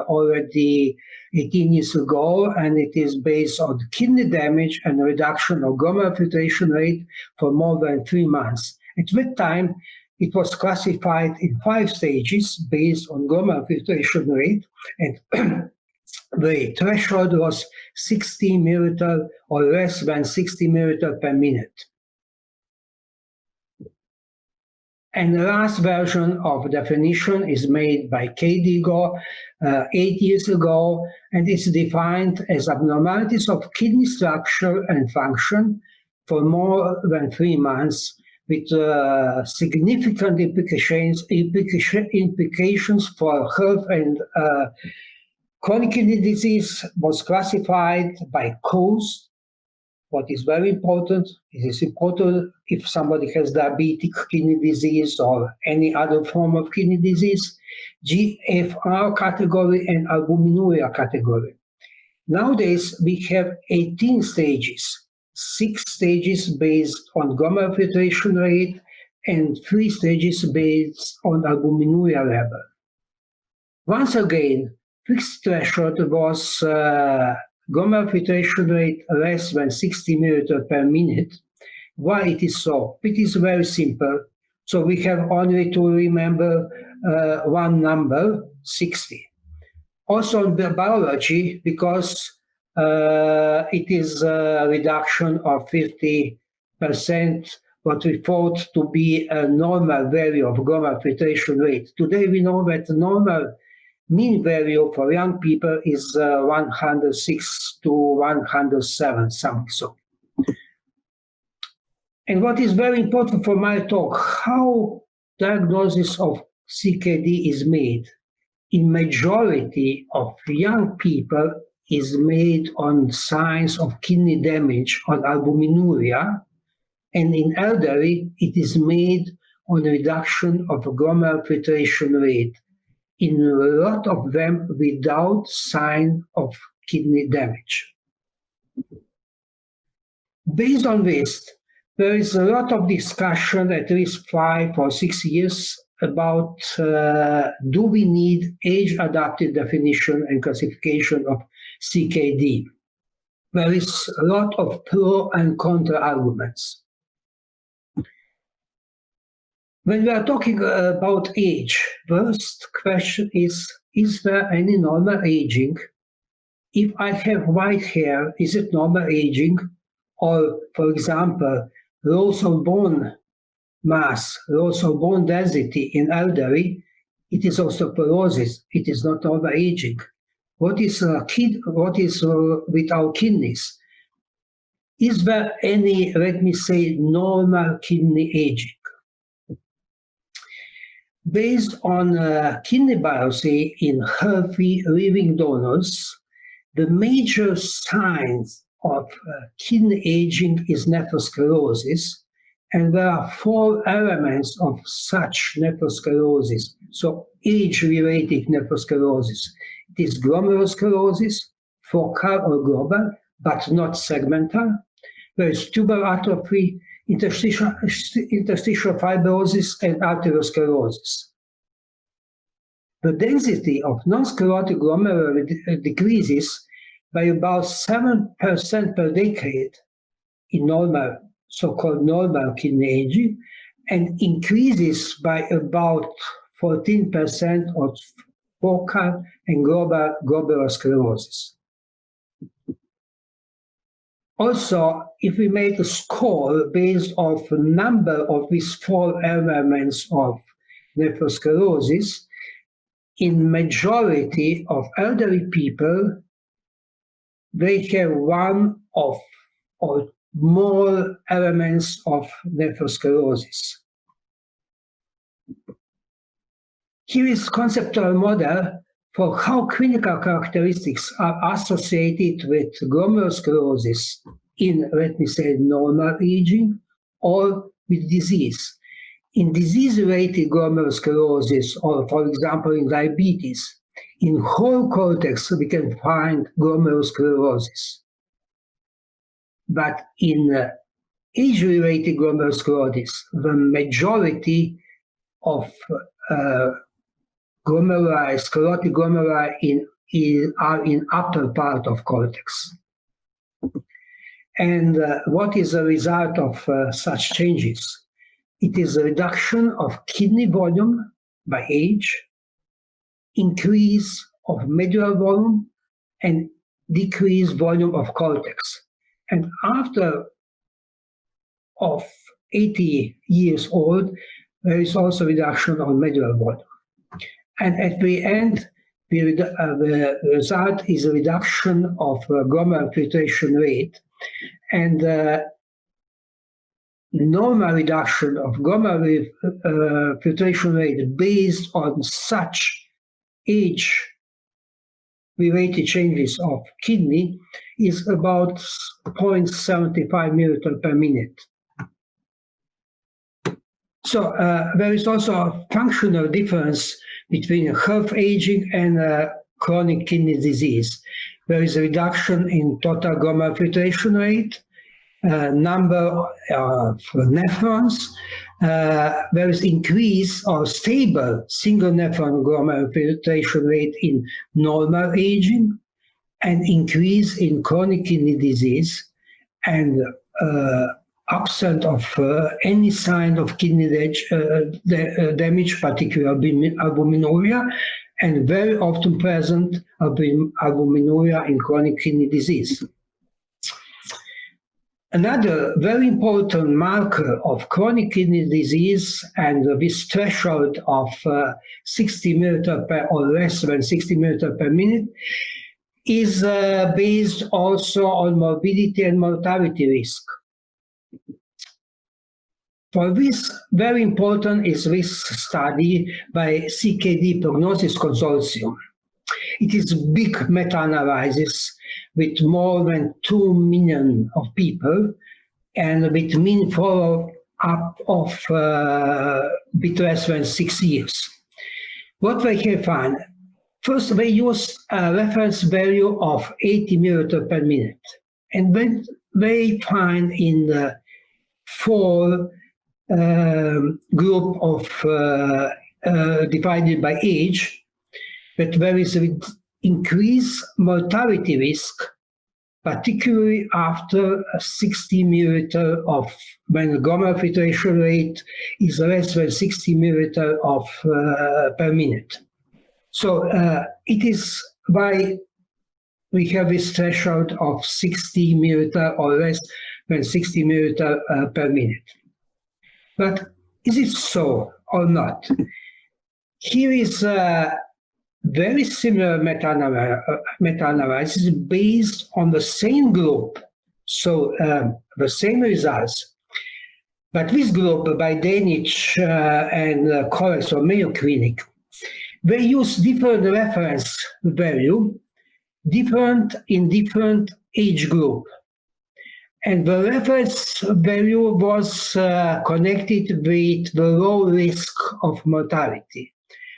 already 18 years ago, and it is based on kidney damage and reduction of glomerular filtration rate for more than 3 months. At that time, it was classified in 5 stages based on glomerular filtration rate, and the threshold was 60 milliliter or less than 60 milliliter per minute. And the last version of definition is made by KDIGO 8 years ago, and it's defined as abnormalities of kidney structure and function for more than 3 months, with significant implications for health. And chronic kidney disease was classified by cause. What is very important, it is important if somebody has diabetic kidney disease or any other form of kidney disease, GFR category and albuminuria category. Nowadays, we have 18 stages, 6 stages based on glomerular filtration rate and 3 stages based on albuminuria level. Once again, fixed threshold was glomerular filtration rate less than 60 milliliter per minute. Why it is so? It is very simple. So we have only to remember one number, 60. Also in the biology, because it is a reduction of 50%, what we thought to be a normal value of glomerular filtration rate. Today we know that the normal mean value for young people is 106 to 107, something so. And what is very important for my talk, how diagnosis of CKD is made. In majority of young people is made on signs of kidney damage, on albuminuria, and in elderly it is made on reduction of glomerular filtration rate, in a lot of them without sign of kidney damage. Based on this, there is a lot of discussion, at least 5 or 6 years, about do we need age-adapted definition and classification of CKD. There is a lot of pro and contra arguments. When we are talking about age, first question is there any normal aging? If I have white hair, is it normal aging? Or, for example, loss of bone mass, loss of bone density in elderly, it is osteoporosis. It is not normal aging. What is with our kidneys? Is there any, let me say, normal kidney aging? Based on kidney biopsy in healthy living donors, the major signs of kidney aging is nephrosclerosis, and there are 4 elements of such nephrosclerosis, so age-related nephrosclerosis. It is glomerulosclerosis, focal or global, but not segmental. There is tubular atrophy, interstitial fibrosis, and arteriosclerosis. The density of non-sclerotic glomeruli decreases by about 7% per decade in normal, so-called normal kidney aging, and increases by about 14% of focal and globular sclerosis. Also, if we make a score based on the number of these 4 elements of nephrosclerosis, in majority of elderly people, they have one of or more elements of nephrosclerosis. Here is a conceptual model for how clinical characteristics are associated with glomerulosclerosis in, let me say, normal aging or with disease. In disease-related glomerulosclerosis, or for example in diabetes, in whole cortex we can find glomerulosclerosis. But in age-related glomerulosclerosis, the majority of glomeruli, sclerotic glomeruli are in upper part of cortex. And what is the result of such changes? It is a reduction of kidney volume by age, increase of medullary volume, and decrease volume of cortex. And after of 80 years old, there is also reduction of medullary volume. And at the end, the result is a reduction of glomerular filtration rate. And normal reduction of glomerular filtration rate based on such age-related changes of kidney is about 0.75 milliliter per minute. So there is also a functional difference between health aging and chronic kidney disease. There is a reduction in total glomerular filtration rate, number of nephrons. There is increase or stable single nephron glomerular filtration rate in normal aging, and increase in chronic kidney disease, and absent of any sign of kidney damage, particularly albuminuria, and very often present albuminuria in chronic kidney disease. Another very important marker of chronic kidney disease, and this threshold of 60 milliliter per or less than 60 milliliter per minute, is based also on morbidity and mortality risk. For this, very important is this study by CKD Prognosis Consortium. It is a big meta-analysis with more than 2 million of people, and with mean follow-up of bit less than 6 years. What they have found? First, they used a reference value of 80 milliliter per minute, And when they find in the 4 group of divided by age, that there is an increased mortality risk, particularly after 60 milliliter of, when the glomerular filtration rate is less than 60 milliliter of per minute. So it is why we have this threshold of 60 milliliter or less than 60 milliliter per minute. But is it so or not? Here is a very similar meta-analysis based on the same group, so the same results. But this group by Danish and colleagues from Mayo Clinic, they use different reference value, different in different age group. And the reference value was connected with the low risk of mortality.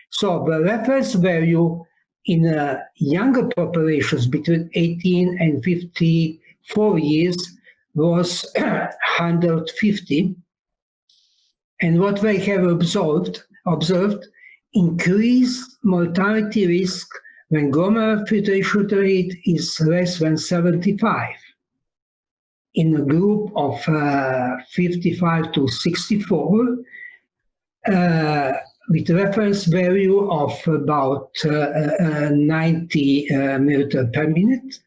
So the reference value in younger populations between 18 and 54 years was 150. And what they have observed increased mortality risk when glomerular filtration rate is less than 75. In a group of 55 to 64, with reference value of about 90 milliliter per minute,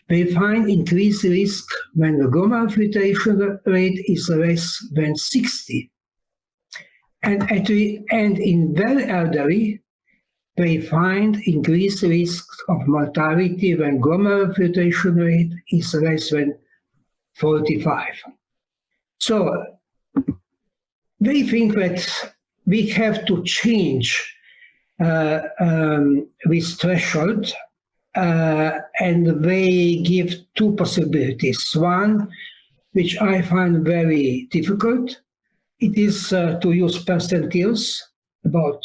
they find increased risk when the glomerular filtration rate is less than 60. And in very elderly, they find increased risk of mortality when glomerular filtration rate is less than 45. So they think that we have to change this threshold, and they give 2 possibilities. One, which I find very difficult, it is to use percentiles, about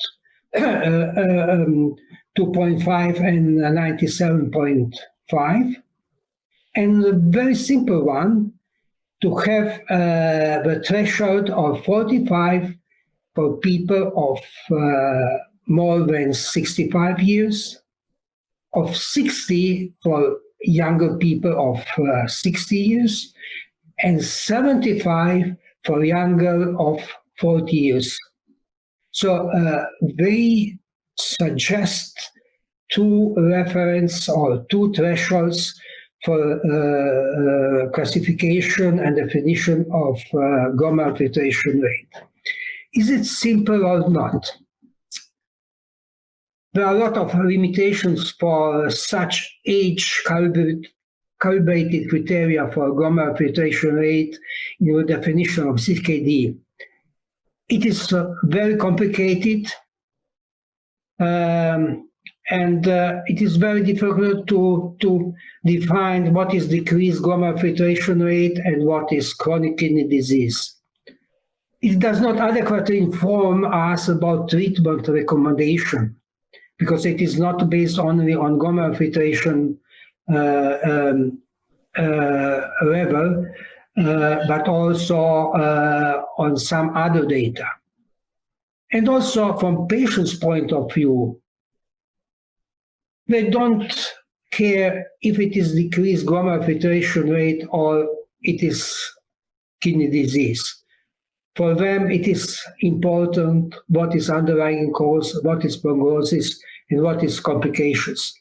2.5 and 97.5. And a very simple one, to have the threshold of 45 for people of more than 65 years, of 60 for younger people of 60 years, and 75 for younger of 40 years. So they suggest 2 reference or 2 thresholds for classification and definition of glomerular filtration rate. Is it simple or not? There are a lot of limitations for such age-calibrated criteria for glomerular filtration rate in the definition of CKD. It is very complicated, and it is very difficult to define what is decreased glomerular filtration rate and what is chronic kidney disease. It does not adequately inform us about treatment recommendation, because it is not based only on glomerular filtration level, but also on some other data. And also from patients' point of view, they don't care if it is decreased glomerular filtration rate or it is kidney disease. For them, it is important what is underlying cause, what is prognosis, and what is complications.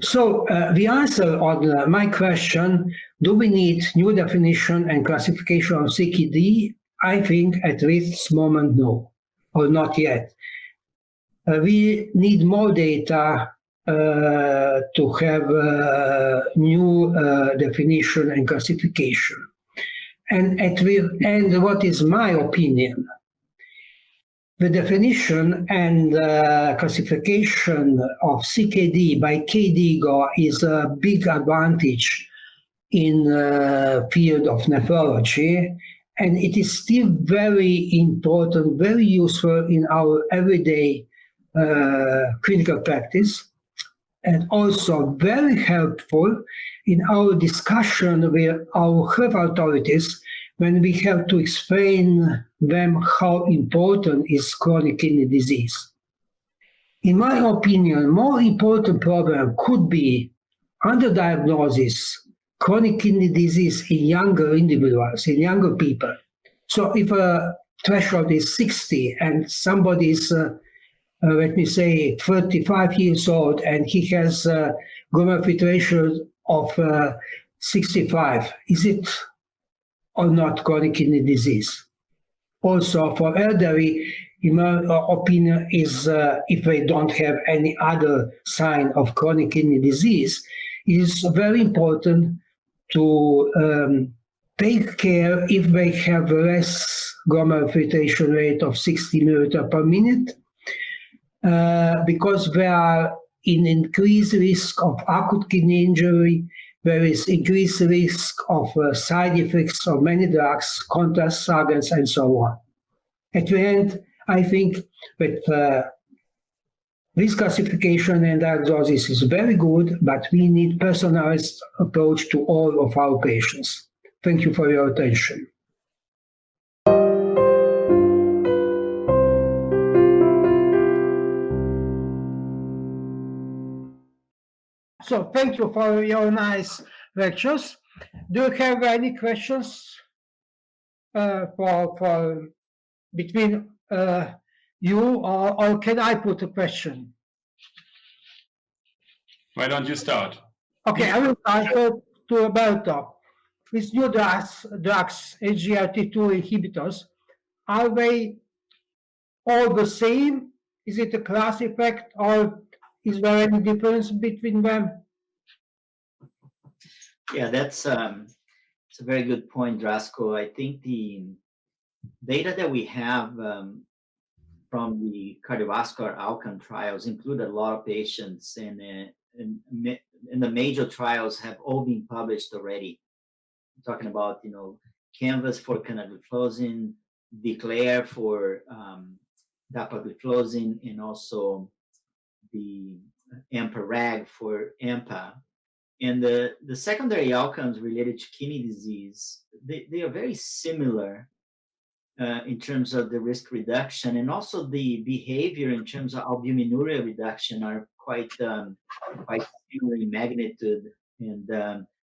So the answer on my question, do we need new definition and classification of CKD? I think at this moment, no, or not yet. We need more data to have new definition and classification. And what is my opinion? The definition and classification of CKD by KDIGO is a big advantage in the field of nephrology, and it is still very important, very useful in our everyday clinical practice. and also very helpful in our discussion with our health authorities when we have to explain them how important is chronic kidney disease. In my opinion, more important problem could be underdiagnosis, chronic kidney disease in younger individuals, in younger people. So if a threshold is 60 and somebody is, let me say, 35 years old and he has glomerular filtration of 65, is it or not chronic kidney disease? Also, for elderly, in my opinion, is if they don't have any other sign of chronic kidney disease, it is very important to take care if they have less glomerular filtration rate of 60 milliliters per minute, because they are in increased risk of acute kidney injury. There is increased risk of side effects of many drugs, contrast agents, and so on. At the end, I think that this classification and diagnosis is very good, but we need personalized approach to all of our patients. Thank you for your attention. So thank you for your nice lectures. Do you have any questions for between you, or can I put a question? Why don't you start? Okay, I will start to Roberto. With new drugs, SGLT2 inhibitors, are they all the same? Is it a class effect, or is there any difference between them? Yeah, that's it's a very good point, Drasko. I think the data that we have from the cardiovascular outcome trials include a lot of patients, and the major trials have all been published already. I'm talking about, Canvas for canagliflozin, Declare for dapagliflozin, and also the AMPA-RAG for AMPA. And the secondary outcomes related to kidney disease, they are very similar in terms of the risk reduction, and also the behavior in terms of albuminuria reduction are quite similar in magnitude and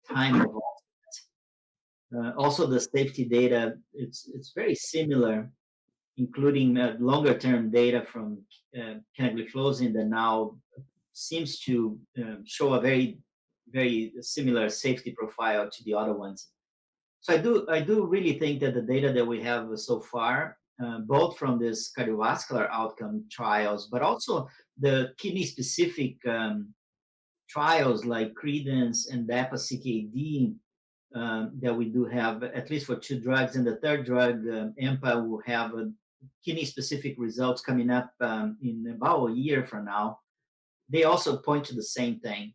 time of onset. Also, the safety data, it's very similar, including longer-term data from canagliflozin that now seems to show a very, very similar safety profile to the other ones. So I do really think that the data that we have so far, both from this cardiovascular outcome trials, but also the kidney-specific trials like Credence and DAPA-CKD that we do have, at least for 2 drugs, and the third drug, AMPA, will have kidney-specific results coming up in about a year from now. They also point to the same thing.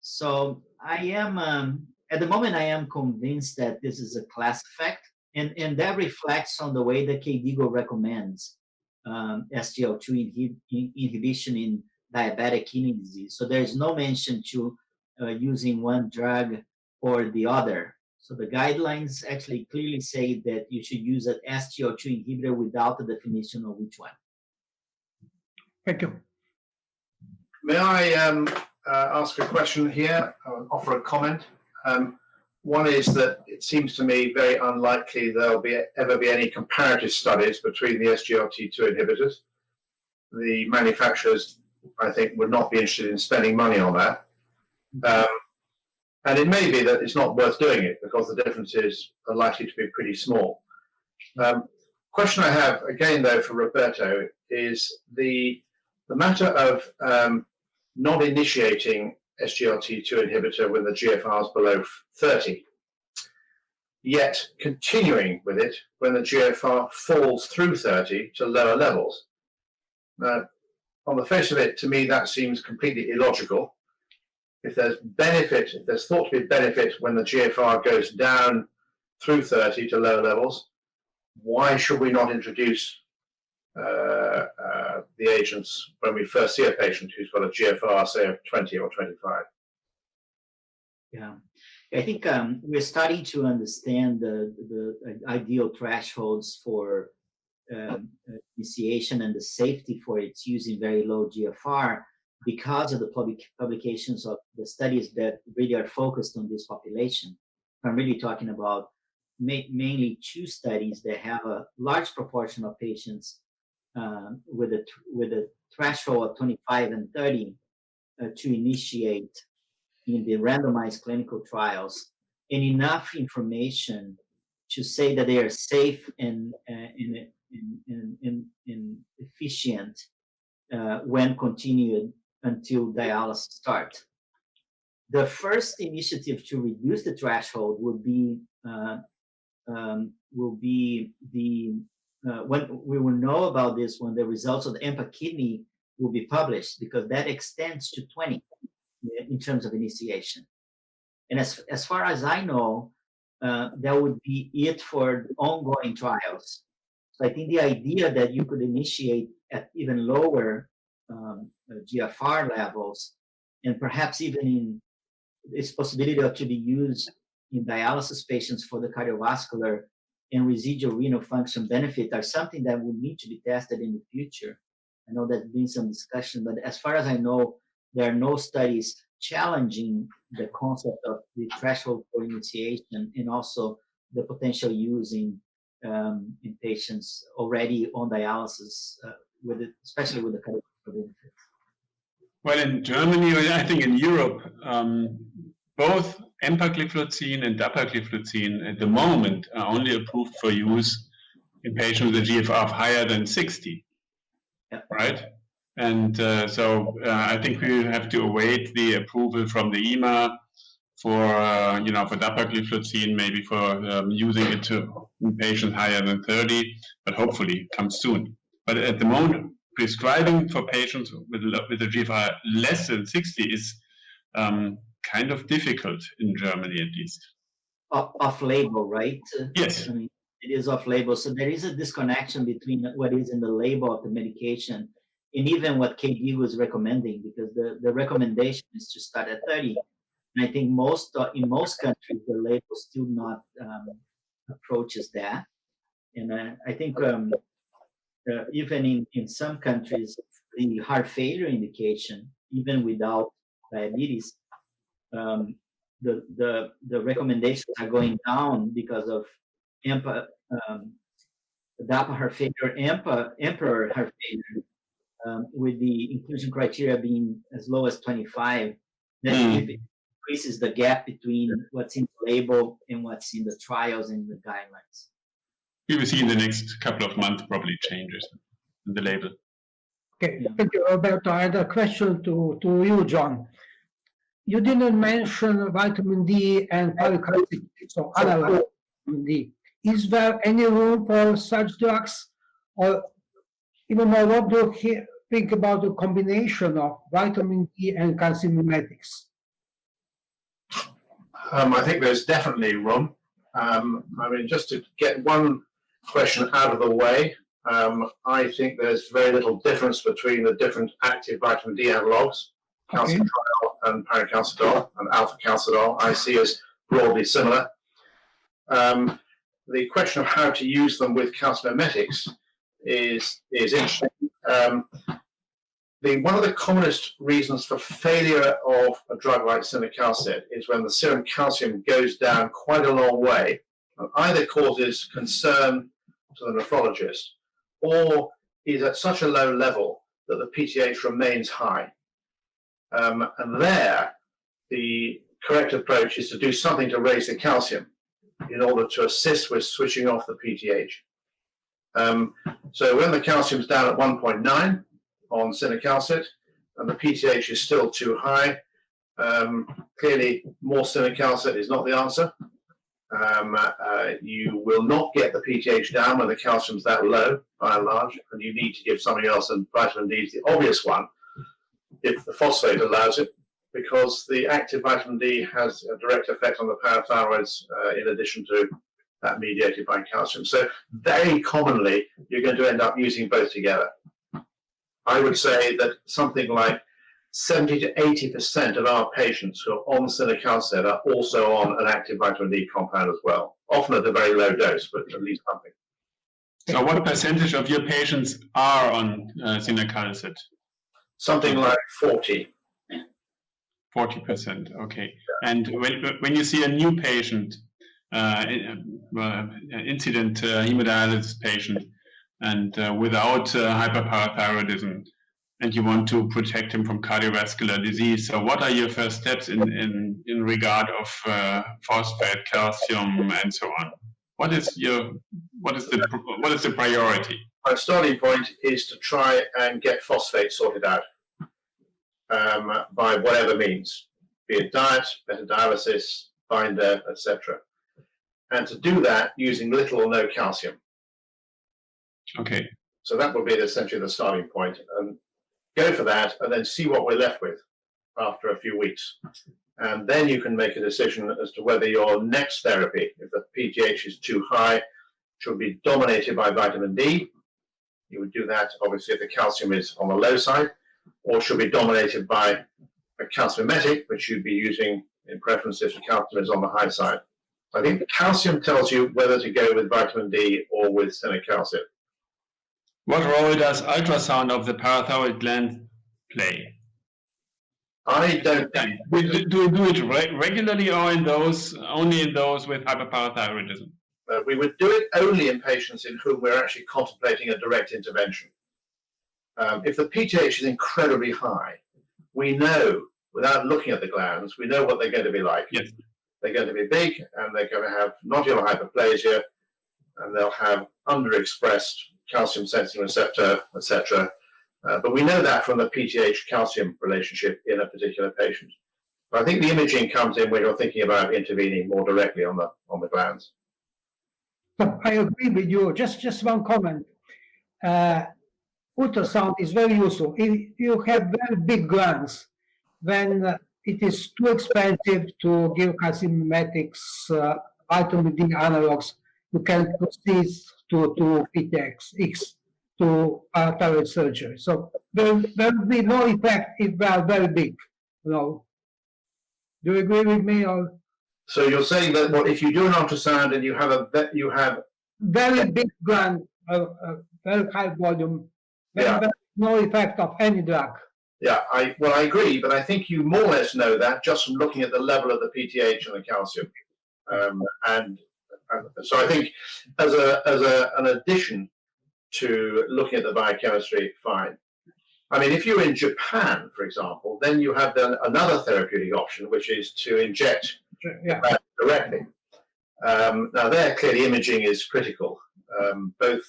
So I am, at the moment, I am convinced that this is a class effect, and that reflects on the way that KDIGO recommends SGLT2 inhibition in diabetic kidney disease. So there's no mention to using one drug or the other. So the guidelines actually clearly say that you should use an SGLT2 inhibitor without the definition of which one. Thank you. May I ask a question here, offer a comment? One is that it seems to me very unlikely there'll ever be any comparative studies between the SGLT2 inhibitors. The manufacturers, I think, would not be interested in spending money on that. And it may be that it's not worth doing it because the differences are likely to be pretty small. Question I have, again, though, for Roberto, is the matter of not initiating SGLT2 inhibitor when the GFR is below 30, yet continuing with it when the GFR falls through 30 to lower levels. On the face of it, to me, that seems completely illogical. If there's benefit, if there's thought to be benefit when the GFR goes down through 30 to lower levels, why should we not introduce the agents when we first see a patient who's got a GFR, say, of 20 or 25? Yeah, I think we're starting to understand the ideal thresholds for initiation and the safety for its use in very low GFR because of the publications of the studies that really are focused on this population. I'm really talking about mainly 2 studies that have a large proportion of patients with a threshold of 25 and 30 to initiate in the randomized clinical trials, and enough information to say that they are safe and efficient when continued until dialysis start. The first initiative to reduce the threshold will be when we will know about this when the results of the EMPA kidney will be published, because that extends to 20 in terms of initiation. And as far as I know, that would be it for ongoing trials. So I think the idea that you could initiate at even lower GFR levels, and perhaps even in its possibility to be used in dialysis patients for the cardiovascular and residual renal function benefit, are something that will need to be tested in the future. I know there's been some discussion, but as far as I know, there are no studies challenging the concept of the threshold for initiation and also the potential use in patients already on dialysis, especially with the cardiovascular benefit. Well, in Germany, I think in Europe, both empagliflozin and dapagliflozin at the moment are only approved for use in patients with a GFR of higher than 60, right? And so I think we have to await the approval from the EMA for for dapagliflozin, maybe for using it in patients higher than 30, but hopefully comes soon. But at the moment, prescribing for patients with a GFR less than 60 is kind of difficult in Germany, at least. Off-label, right? Yes. I mean, it is off-label, so there is a disconnection between what is in the label of the medication and even what KDIGO is recommending, because the recommendation is to start at 30. And I think in most countries, the label still not approaches that. And I think even in some countries, the heart failure indication, even without diabetes, the recommendations are going down because of EMPA, DAPA heart failure, EMPEROR heart failure, with the inclusion criteria being as low as 25. That increases the gap between what's in the label and what's in the trials and the guidelines. We will see in the next couple of months probably changes in the label. Okay, thank you, Roberto. I had a question to you, John. You didn't mention vitamin D and polycarbonates, so analog vitamin D. Is there any room for such drugs? Or even more, what do you think about the combination of vitamin D and calcium mimetics? I think there's definitely room. I mean, just to get one question out of the way, I think there's very little difference between the different active vitamin D analogs, calcitriol and paracalcidol and alpha-calcidol, I see as broadly similar. The question of how to use them with calcimimetics is interesting. One of the commonest reasons for failure of a drug like cinacalcet is when the serum calcium goes down quite a long way, and either causes concern to the nephrologist or is at such a low level that the PTH remains high. And there, the correct approach is to do something to raise the calcium in order to assist with switching off the PTH. So when the calcium's down at 1.9 on cinacalcet and the PTH is still too high, clearly more cinacalcet is not the answer. You will not get the PTH down when the calcium's that low, by and large, and you need to give something else, and vitamin D is the obvious one, if the phosphate allows it, because the active vitamin D has a direct effect on the parathyroids in addition to that mediated by calcium. So very commonly, you're going to end up using both together. I would say that something like 70 to 80% of our patients who are on cinacalcet are also on an active vitamin D compound as well, often at a very low dose, but at least something. So what percentage of your patients are on cinacalcet? Something like 40. 40%, okay. And when you see a new patient, incident hemodialysis patient, and without hyperparathyroidism, and you want to protect him from cardiovascular disease, so what are your first steps in regard of phosphate, calcium, and so on? What is the priority? My starting point is to try and get phosphate sorted out by whatever means, be it diet, better dialysis, binder, etc. And to do that using little or no calcium. Okay. So that would be essentially the starting point. And go for that, and then see what we're left with after a few weeks. And then you can make a decision as to whether your next therapy, if the PTH is too high, should be dominated by vitamin D. You would do that, obviously, if the calcium is on the low side, or should be dominated by a calciumetic, which you'd be using in preference if the calcium is on the high side. I think the calcium tells you whether to go with vitamin D or with cinacalcet. What role does ultrasound of the parathyroid gland play? I don't think. Do you do it regularly, or only in those with hyperparathyroidism? We would do it only in patients in whom we're actually contemplating a direct intervention. If the PTH is incredibly high, we know, without looking at the glands, we know what they're going to be like. Yes. They're going to be big, and they're going to have nodular hyperplasia, and they'll have underexpressed calcium sensing receptor, etc. But we know that from the PTH-calcium relationship in a particular patient. But I think the imaging comes in when you're thinking about intervening more directly on the glands. I agree with you. Just one comment. Ultrasound is very useful. If you have very big glands, then it is too expensive to give calcimimetics, vitamin D analogs. You can proceed to PTX, to thyroid surgery. So there will be no effect if they are very big. Do you agree with me? Or? So you're saying that if you do an ultrasound and you have very big gland, very high volume, then there's no effect of any drug. Yeah, I agree, but I think you more or less know that just from looking at the level of the PTH and the calcium. And so I think as an addition to looking at the biochemistry, fine. I mean, if you're in Japan, for example, then you have another therapeutic option, which is to inject directly. Now there, clearly imaging is critical, both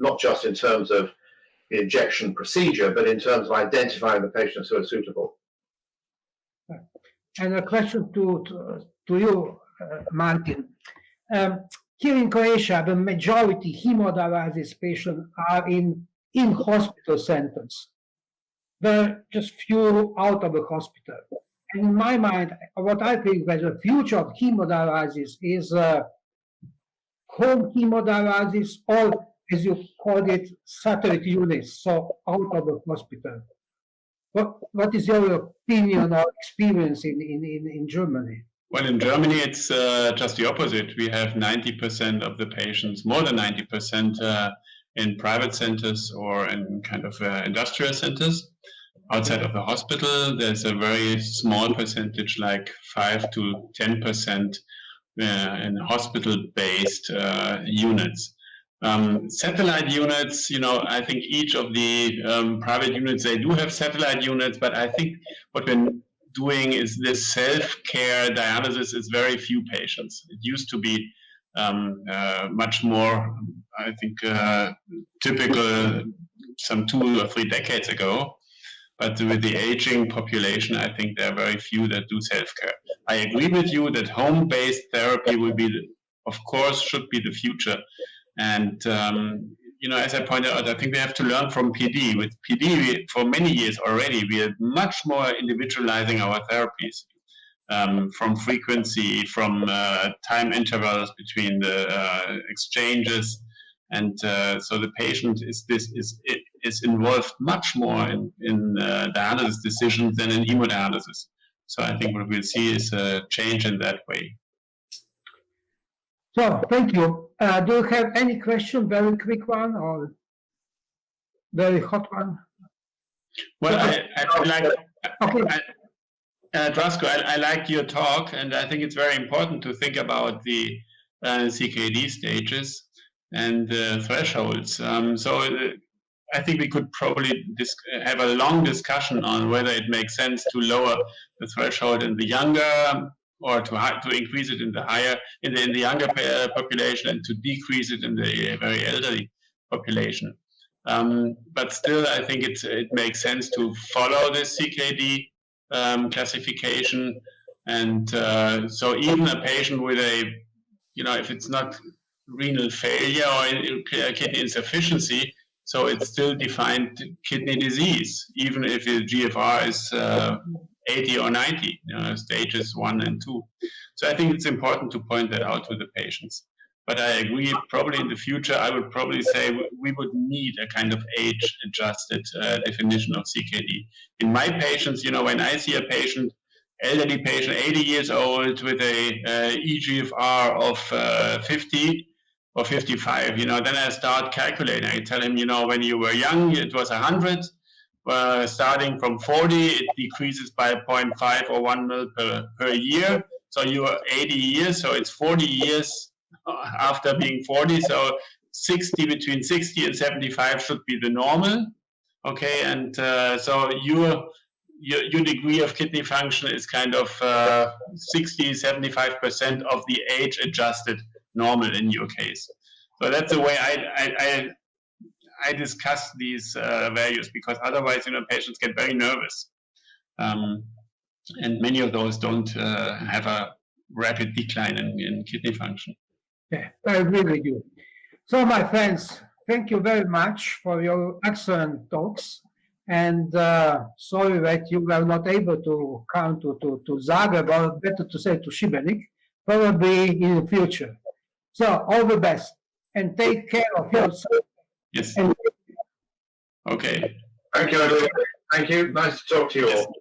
not just in terms of the injection procedure, but in terms of identifying the patients who are suitable. And a question to you, Martin. Here in Croatia, the majority hemodialysis patients are in hospital centers. There are just few out of the hospital. And in my mind, what I think that the future of hemodialysis is home hemodialysis, or as you call it, satellite units, so out of the hospital. What is your opinion or experience in Germany? Well, in Germany, it's just the opposite. We have 90% of the patients, more than 90%, in private centers or in kind of industrial centers. Outside of the hospital, there's a very small percentage, like 5 to 10%, in hospital-based units. Satellite units, I think each of the private units, they do have satellite units, but I think what we're doing is this self-care dialysis is very few patients. It used to be much more, I think, typical some 2 or 3 decades ago. But with the aging population, I think there are very few that do self-care. I agree with you that home-based therapy will be, of course, should be the future. And, as I pointed out, I think we have to learn from PD. With PD, for many years already, we are much more individualizing our therapies, from frequency, from time intervals between the exchanges. And so the patient is is involved much more in dialysis decisions than in hemodialysis. So I think what we'll see is a change in that way. So thank you. Do you have any question, very quick one or very hot one? Well, I like, Okay. Drasko, I like your talk, and I think it's very important to think about the CKD stages and thresholds. I think we could probably have a long discussion on whether it makes sense to lower the threshold in the younger, or to increase it in the younger population, and to decrease it in the very elderly population. But still, I think it makes sense to follow this CKD classification, and so even a patient with a, if it's not renal failure or kidney insufficiency, so it's still defined kidney disease, even if the GFR is 80 or 90, stages 1 and 2. So I think it's important to point that out to the patients. But I agree, probably in the future, I would probably say we would need a kind of age-adjusted definition of CKD. In my patients, when I see a patient, elderly patient, 80 years old, with a eGFR of 50 or 55, then I start calculating. I tell him, when you were young, it was 100. Starting from 40, it decreases by 0.5 or 1 ml per year. So you are 80 years, so it's 40 years after being 40. So between 60 and 75 should be the normal. Okay, and so your degree of kidney function is kind of 60-75% of the age-adjusted normal in your case. So that's the way I discuss these values, because otherwise, patients get very nervous, and many of those don't have a rapid decline in kidney function. Yeah, I agree with you. So, my friends, thank you very much for your excellent talks. And sorry that you were not able to come to Zagreb, or better to say to Šibenik, probably in the future. So, all the best, and take care of yourself. Yes. Okay. Thank you, everyone. Thank you. Nice to talk to you all.